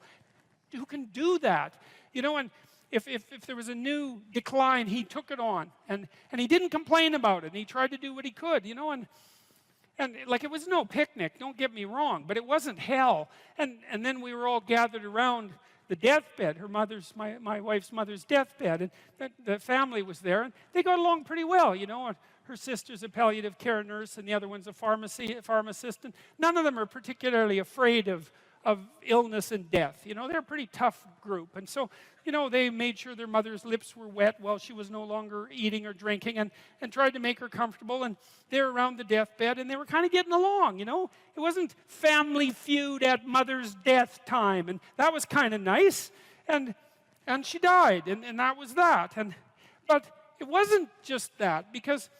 who can do that, you know. And if there was a new decline, he took it on, and he didn't complain about it, and he tried to do what he could, you know. And like, it was no picnic, don't get me wrong, but it wasn't hell. And then we were all gathered around the deathbed, my wife's mother's deathbed, and the family was there, and they got along pretty well, you know. And her sister's a palliative care nurse, and the other one's a pharmacist, and none of them are particularly afraid of illness and death. You know, they're a pretty tough group. And so, you know, they made sure their mother's lips were wet while she was no longer eating or drinking, and tried to make her comfortable. And they're around the deathbed, and they were kind of getting along, you know. It wasn't Family Feud at mother's death time, and that was kind of nice. And she died, and that was that. But it wasn't just that, because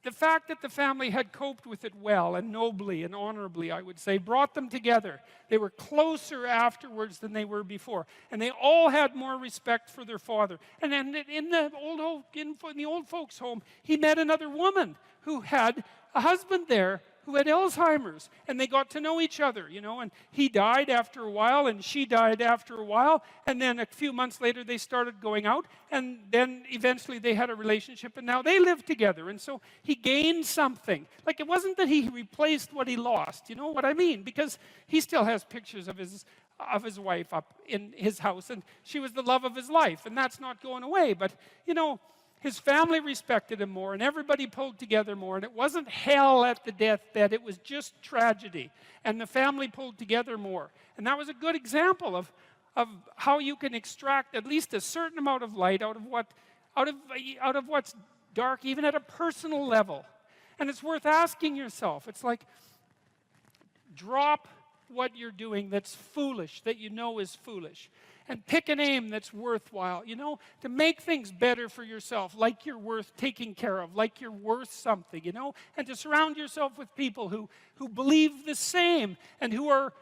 the fact that the family had coped with it well and nobly and honorably, I would say, brought them together. They were closer afterwards than they were before. And they all had more respect for their father. And then in the old folks' home, he met another woman who had a husband there who had Alzheimer's, and they got to know each other, you know, and he died after a while, and she died after a while, and then a few months later they started going out, and then eventually they had a relationship, and now they live together. And so he gained something. Like, it wasn't that he replaced what he lost, you know what I mean? Because he still has pictures of his wife up in his house, and she was the love of his life, and that's not going away. But, you know, his family respected him more, and everybody pulled together more, and it wasn't hell at the deathbed, it was just tragedy, and the family pulled together more. And that was a good example of how you can extract at least a certain amount of light out of what's dark, even at a personal level. And it's worth asking yourself. It's like, drop what you're doing that's foolish, that you know is foolish, and pick an aim that's worthwhile, you know, to make things better for yourself, like you're worth taking care of, like you're worth something, you know, and to surround yourself with people who believe the same and who are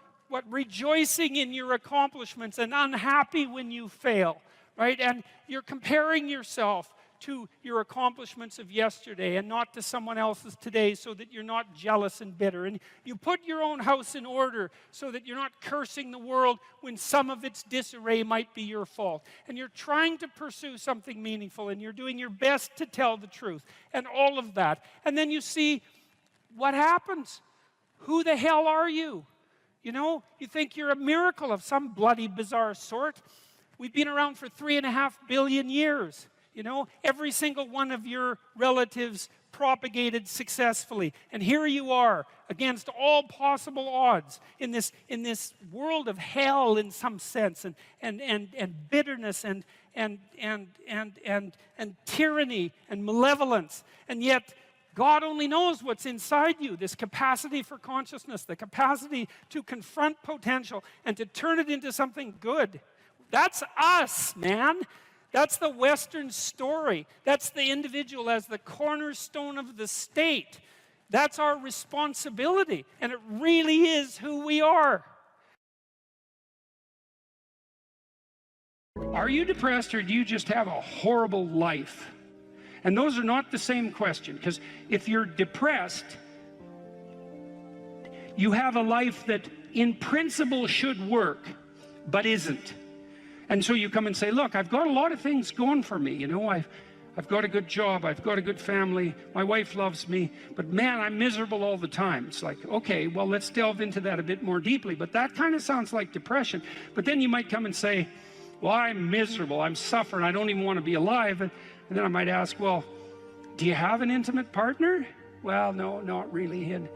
rejoicing in your accomplishments and unhappy when you fail, right? And you're comparing yourself to your accomplishments of yesterday and not to someone else's today, so that you're not jealous and bitter. And you put your own house in order so that you're not cursing the world when some of its disarray might be your fault. And you're trying to pursue something meaningful, and you're doing your best to tell the truth, and all of that. And then you see what happens. Who the hell are you? You know, you think you're a miracle of some bloody bizarre sort. We've been around for 3.5 billion years. You know, every single one of your relatives propagated successfully. And here you are, against all possible odds, in this world of hell in some sense, and bitterness and tyranny and malevolence. And yet, God only knows what's inside you, this capacity for consciousness, the capacity to confront potential and to turn it into something good. That's us, man. That's the Western story. That's the individual as the cornerstone of the state. That's our responsibility, and it really is who we are. Are you depressed, or do you just have a horrible life? And those are not the same question, because if you're depressed, you have a life that in principle should work, but isn't. And so you come and say, look, I've got a lot of things going for me. You know, I've got a good job. I've got a good family. My wife loves me. But man, I'm miserable all the time. It's like, okay, well, let's delve into that a bit more deeply. But that kind of sounds like depression. But then you might come and say, well, I'm miserable. I'm suffering. I don't even want to be alive. And then I might ask, well, do you have an intimate partner? Well, no, not really. And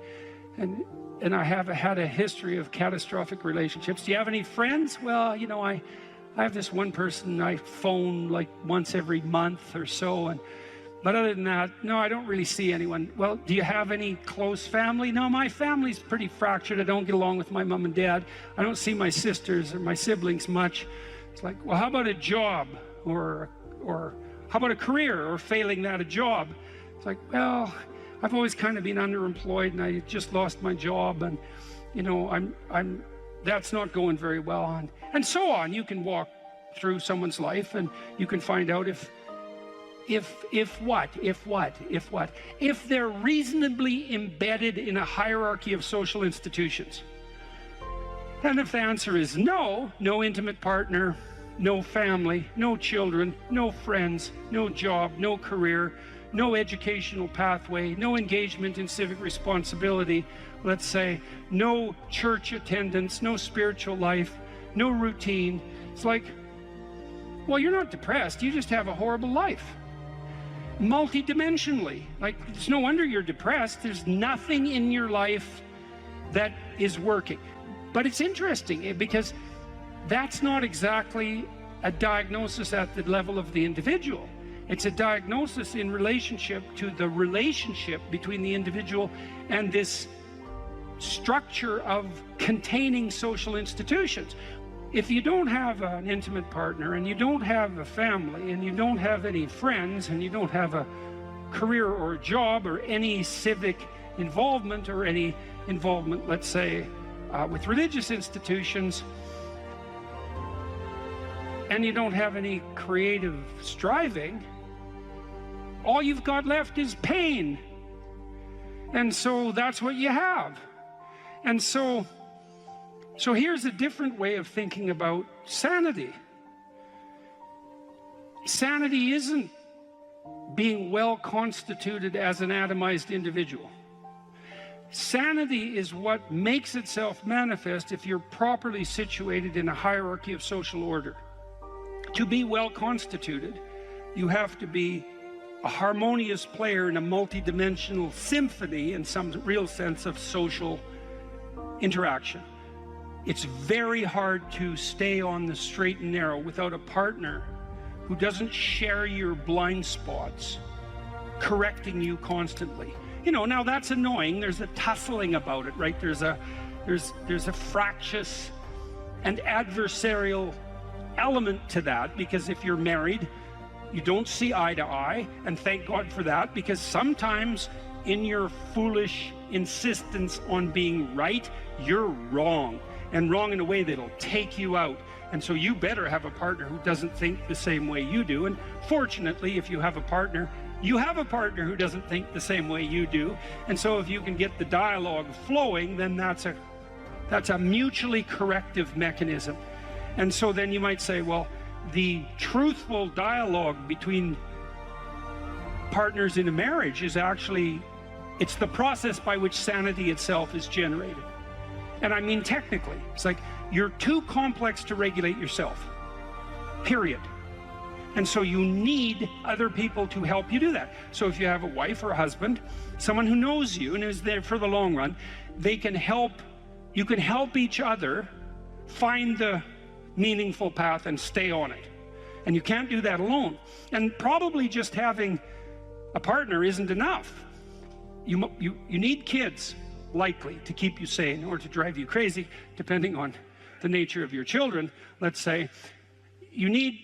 I have had a history of catastrophic relationships. Do you have any friends? Well, you know, I have this one person I phone like once every month or so, but other than that, no, I don't really see anyone. Well, do you have any close family? No, my family's pretty fractured. I don't get along with my mom and dad. I don't see my sisters or my siblings much. It's like, well, how about a job, or how about a career, or failing that, a job? It's like, well, I've always kind of been underemployed, and I just lost my job, and you know, that's not going very well, and so on. You can walk through someone's life, and you can find out if they're reasonably embedded in a hierarchy of social institutions. And if the answer is no intimate partner, no family, no children, no friends, no job, no career, no educational pathway, no engagement in civic responsibility, let's say, no church attendance, no spiritual life, no routine. It's like, well, you're not depressed, you just have a horrible life. Multidimensionally. Like, it's no wonder you're depressed. There's nothing in your life that is working. But it's interesting, because that's not exactly a diagnosis at the level of the individual. It's a diagnosis in relationship to the relationship between the individual and this structure of containing social institutions. If you don't have an intimate partner, and you don't have a family, and you don't have any friends, and you don't have a career or a job or any civic involvement, or any involvement, let's say, with religious institutions, and you don't have any creative striving, all you've got left is pain. And so that's what you have. And so here's a different way of thinking about sanity. Sanity isn't being well constituted as an atomized individual. Sanity is what makes itself manifest if you're properly situated in a hierarchy of social order. To be well constituted, you have to be a harmonious player in a multidimensional symphony in some real sense of social interaction. It's very hard to stay on the straight and narrow without a partner who doesn't share your blind spots, correcting you constantly. You know, now that's annoying. There's a tussling about it, right? There's a fractious and adversarial element to that, because if you're married, you don't see eye to eye, and thank God for that, because sometimes in your foolish insistence on being right, you're wrong, and wrong in a way that'll take you out. And so you better have a partner who doesn't think the same way you do. And fortunately, if you have a partner, you have a partner who doesn't think the same way you do. And so if you can get the dialogue flowing, then that's a mutually corrective mechanism. And so then you might say, well, the truthful dialogue between partners in a marriage is actually, it's the process by which sanity itself is generated. And I mean technically, it's like you're too complex to regulate yourself, period. And so you need other people to help you do that. So if you have a wife or a husband, someone who knows you and is there for the long run, they can help, you can help each other find the meaningful path and stay on it. And you can't do that alone. And probably just having a partner isn't enough. You need kids, likely, to keep you sane or to drive you crazy, depending on the nature of your children. Let's say you need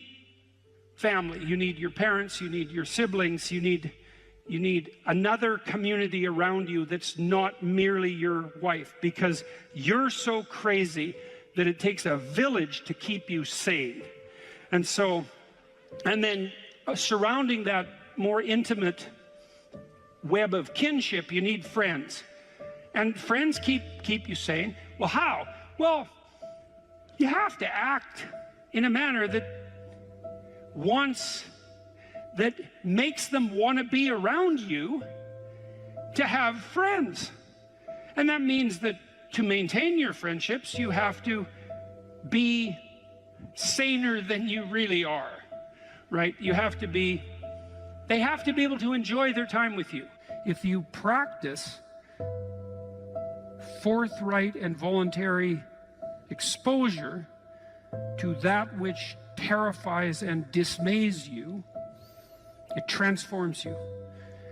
family, you need your parents, you need your siblings, you need another community around you that's not merely your wife, because you're so crazy that it takes a village to keep you sane. And so, and then surrounding that more intimate web of kinship, you need friends. And friends keep you sane. Well, how? Well, you have to act in a manner that makes them want to be around you to have friends. And that means that to maintain your friendships, you have to be saner than you really are, right? You have to be, they have to be able to enjoy their time with you. If you practice forthright and voluntary exposure to that which terrifies and dismays you, it transforms you.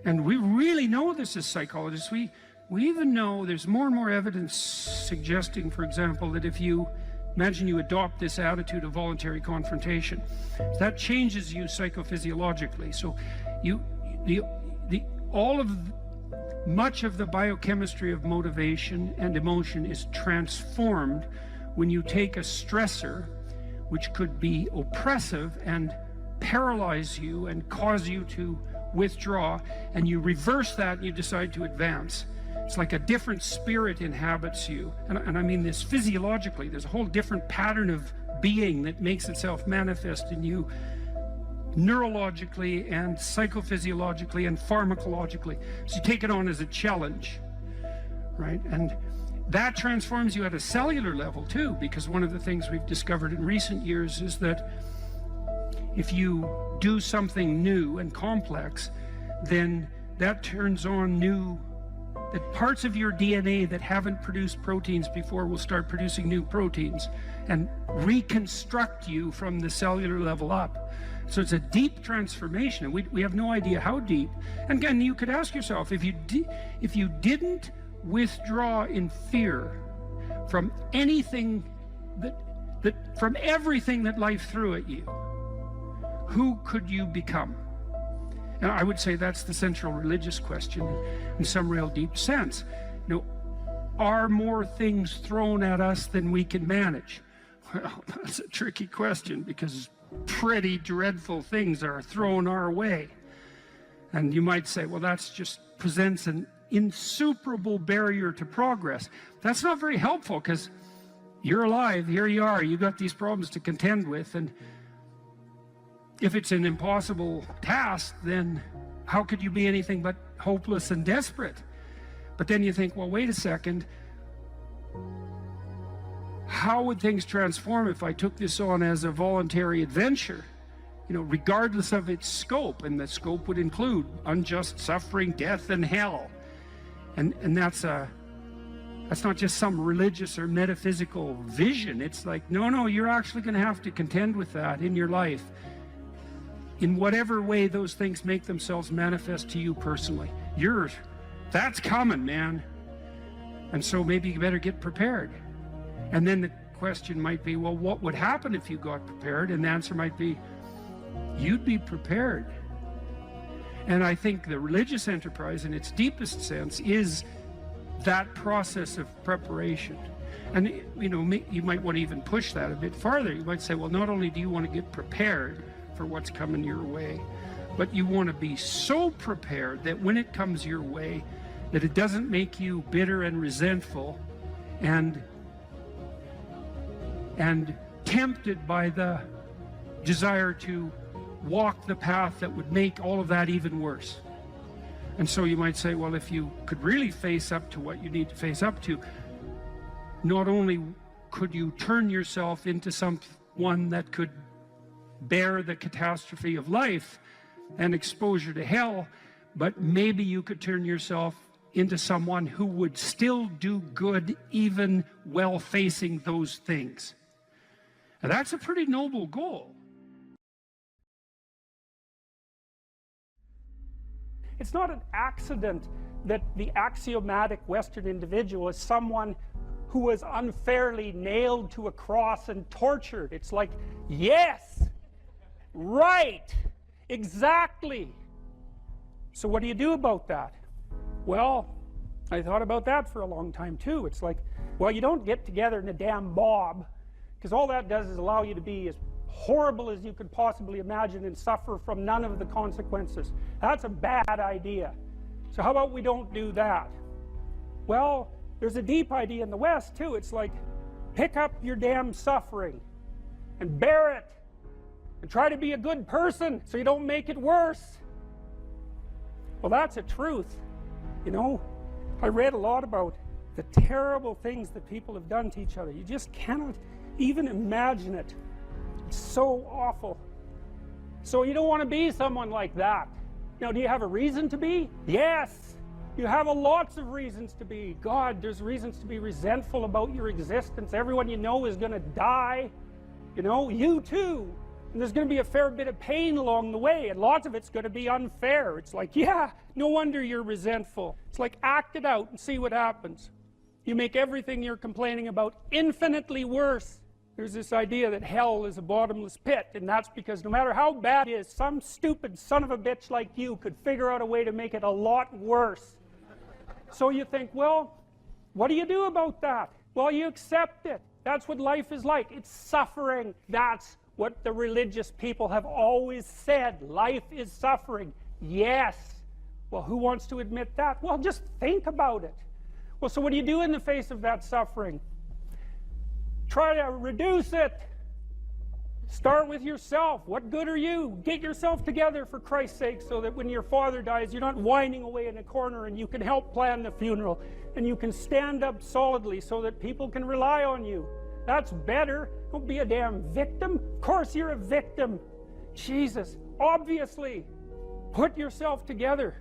And we really know this as psychologists. We even know there's more and more evidence suggesting, for example, that if you imagine you adopt this attitude of voluntary confrontation, that changes you psychophysiologically. So much of the biochemistry of motivation and emotion is transformed when you take a stressor which could be oppressive and paralyze you and cause you to withdraw, and you reverse that and you decide to advance. It's like a different spirit inhabits you. And I mean this physiologically. There's a whole different pattern of being that makes itself manifest in you neurologically and psychophysiologically and pharmacologically. So you take it on as a challenge, right? And that transforms you at a cellular level too, because one of the things we've discovered in recent years is that if you do something new and complex, then that turns on that parts of your DNA that haven't produced proteins before will start producing new proteins and reconstruct you from the cellular level up. So it's a deep transformation, and we have no idea how deep. And again, you could ask yourself, if you didn't withdraw in fear from anything from everything that life threw at you, who could you become? And I would say that's the central religious question in some real deep sense. You know, are more things thrown at us than we can manage? Well, that's a tricky question, because pretty dreadful things are thrown our way. And you might say, well, that's just presents an insuperable barrier to progress. That's not very helpful, because you're alive, here you are, you got these problems to contend with, and if it's an impossible task, then how could you be anything but hopeless and desperate? But then you think, well, wait a second, how would things transform if I took this on as a voluntary adventure? You know, regardless of its scope, and the scope would include unjust suffering, death, and hell. And that's not just some religious or metaphysical vision. It's like, no, you're actually going to have to contend with that in your life, in whatever way those things make themselves manifest to you personally. That's coming, man. And so maybe you better get prepared. And then the question might be, well, what would happen if you got prepared? And the answer might be, you'd be prepared. And I think the religious enterprise, in its deepest sense, is that process of preparation. And you know, you might want to even push that a bit farther. You might say, well, not only do you want to get prepared for what's coming your way, but you want to be so prepared that when it comes your way, that it doesn't make you bitter and resentful and tempted by the desire to walk the path that would make all of that even worse. And so you might say, well, if you could really face up to what you need to face up to, not only could you turn yourself into someone that could bear the catastrophe of life and exposure to hell, but maybe you could turn yourself into someone who would still do good even while facing those things. And that's a pretty noble goal. It's not an accident that the axiomatic Western individual is someone who was unfairly nailed to a cross and tortured. It's like, yes, right, exactly. So what do you do about that? Well, I thought about that for a long time too. It's like, well, you don't get together in a damn mob, because all that does is allow you to be as horrible as you could possibly imagine and suffer from none of the consequences. That's a bad idea. So how about we don't do that? Well, there's a deep idea in the West too. It's like, pick up your damn suffering and bear it and try to be a good person so you don't make it worse. Well, that's a truth. You know, I read a lot about the terrible things that people have done to each other. You just cannot even imagine it. It's so awful. So you don't want to be someone like that. Now, do you have a reason to be? Yes. You have lots of reasons to be. God, there's reasons to be resentful about your existence. Everyone you know is going to die. You know, you too. And there's going to be a fair bit of pain along the way, and lots of it's going to be unfair. It's like, yeah, no wonder you're resentful. It's like, act it out and see what happens. You make everything you're complaining about infinitely worse. There's this idea that hell is a bottomless pit, and that's because no matter how bad it is, some stupid son of a bitch like you could figure out a way to make it a lot worse. So you think, well, what do you do about that? Well, you accept it. That's what life is like. It's suffering. That's what the religious people have always said. Life is suffering. Yes. Well, who wants to admit that? Well, just think about it. Well, so what do you do in the face of that suffering? Try to reduce it. Start with yourself. What good are you? Get yourself together, for Christ's sake, so that when your father dies, you're not whining away in a corner, and you can help plan the funeral, and you can stand up solidly so that people can rely on you. That's better. Don't be a damn victim. Of course you're a victim. Jesus, obviously. Put yourself together.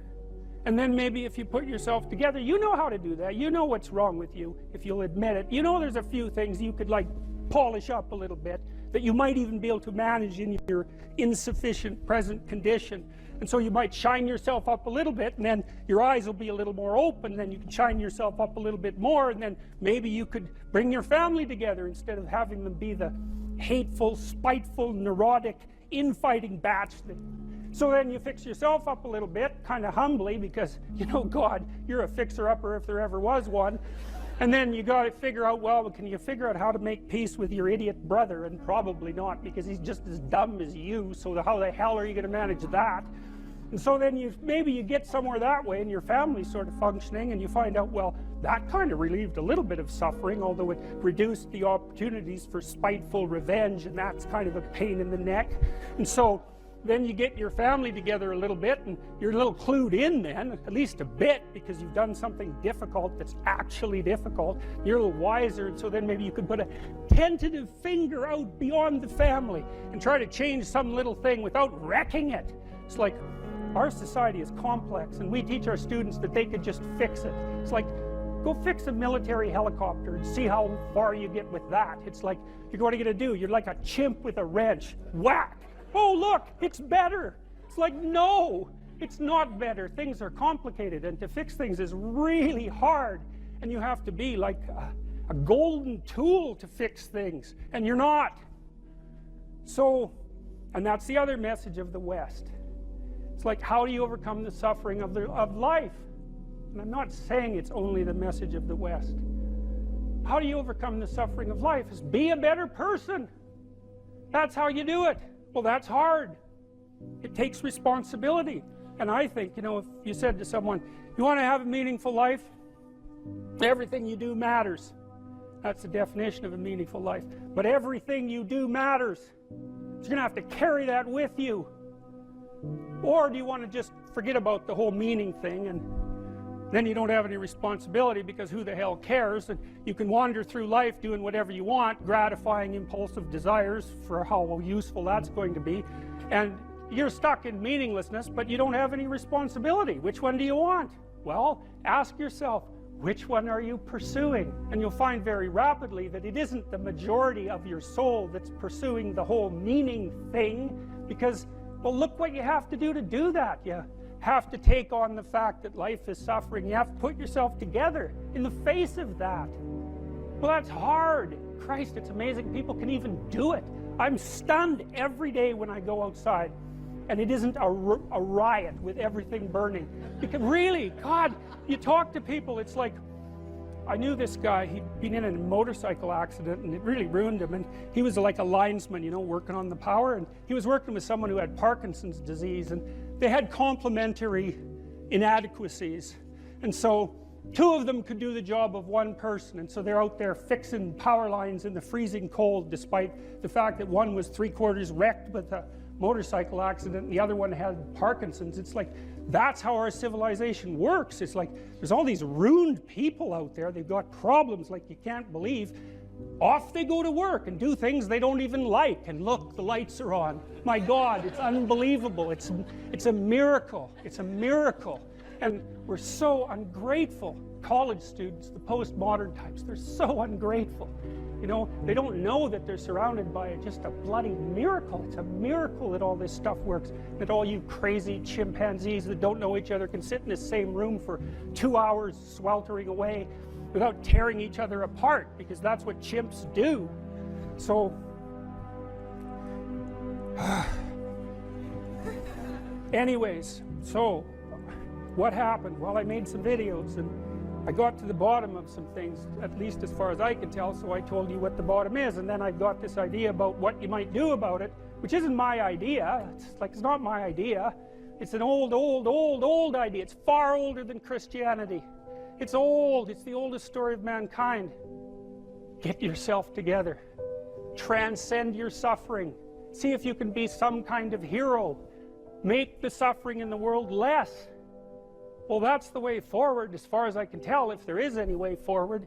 And then maybe if you put yourself together, you know how to do that. You know what's wrong with you, if you'll admit it. You know there's a few things you could like polish up a little bit, that you might even be able to manage in your insufficient present condition. And so you might shine yourself up a little bit, and then your eyes will be a little more open, and then you can shine yourself up a little bit more, and then maybe you could bring your family together instead of having them be the hateful, spiteful, neurotic, infighting batch that... So then you fix yourself up a little bit, kind of humbly, because, you know, God, you're a fixer-upper if there ever was one. And then you got to figure out, well, can you figure out how to make peace with your idiot brother? And probably not, because he's just as dumb as you, so how the hell are you going to manage that? And so then maybe you get somewhere that way and your family's sort of functioning, and you find out, well, that kind of relieved a little bit of suffering, although it reduced the opportunities for spiteful revenge, and that's kind of a pain in the neck. And so then you get your family together a little bit, and you're a little clued in then, at least a bit, because you've done something difficult that's actually difficult. You're a little wiser, and so then maybe you could put a tentative finger out beyond the family and try to change some little thing without wrecking it. It's like, our society is complex, and we teach our students that they could just fix it. It's like, go fix a military helicopter and see how far you get with that. It's like, what are you going to do? You're like a chimp with a wrench. Whack! Oh, look, it's better. It's like, no, it's not better. Things are complicated, and to fix things is really hard, and you have to be like a golden tool to fix things, and you're not. So, and that's the other message of the West. It's like, how do you overcome the suffering of life? And I'm not saying it's only the message of the West. How do you overcome the suffering of life? Is be a better person. That's how you do it. Well, that's hard. It takes responsibility. And I think, you know, if you said to someone, you want to have a meaningful life? Everything you do matters. That's the definition of a meaningful life. But everything you do matters. So you're going to have to carry that with you. Or do you want to just forget about the whole meaning thing, and then you don't have any responsibility, because who the hell cares, and you can wander through life doing whatever you want, gratifying impulsive desires for how useful that's going to be, and you're stuck in meaninglessness, but you don't have any responsibility. Which one do you want? Well, ask yourself, which one are you pursuing? And you'll find very rapidly that it isn't the majority of your soul that's pursuing the whole meaning thing, because, well, look what you have to do that. You have to take on the fact that life is suffering. You have to put yourself together in the face of that. Well, that's hard. Christ, it's amazing people can even do it. I'm stunned every day when I go outside and it isn't a riot with everything burning. Because really, God, you talk to people, it's like, I knew this guy, he'd been in a motorcycle accident and it really ruined him, and he was like a linesman, you know, working on the power, and he was working with someone who had Parkinson's disease, and they had complementary inadequacies, and so two of them could do the job of one person, and so they're out there fixing power lines in the freezing cold, despite the fact that one was 3/4 wrecked with a motorcycle accident and the other one had Parkinson's. It's like, that's how our civilization works. It's like, there's all these ruined people out there, they've got problems like you can't believe. Off they go to work and do things they don't even like, and look, the lights are on. My God, it's unbelievable. It's a miracle. It's a miracle. And we're so ungrateful. College students, the postmodern types, they're so ungrateful. You know, they don't know that they're surrounded by just a bloody miracle. It's a miracle that all this stuff works, that all you crazy chimpanzees that don't know each other can sit in the same room for 2 hours sweltering away without tearing each other apart, because that's what chimps do. So, anyways, so what happened? Well, I made some videos and I got to the bottom of some things, at least as far as I can tell, so I told you what the bottom is, and then I got this idea about what you might do about it, which isn't my idea. It's not my idea. It's an old idea. It's far older than Christianity. It's old. It's the oldest story of mankind. Get yourself together. Transcend your suffering. See if you can be some kind of hero. Make the suffering in the world less. Well, that's the way forward, as far as I can tell, if there is any way forward.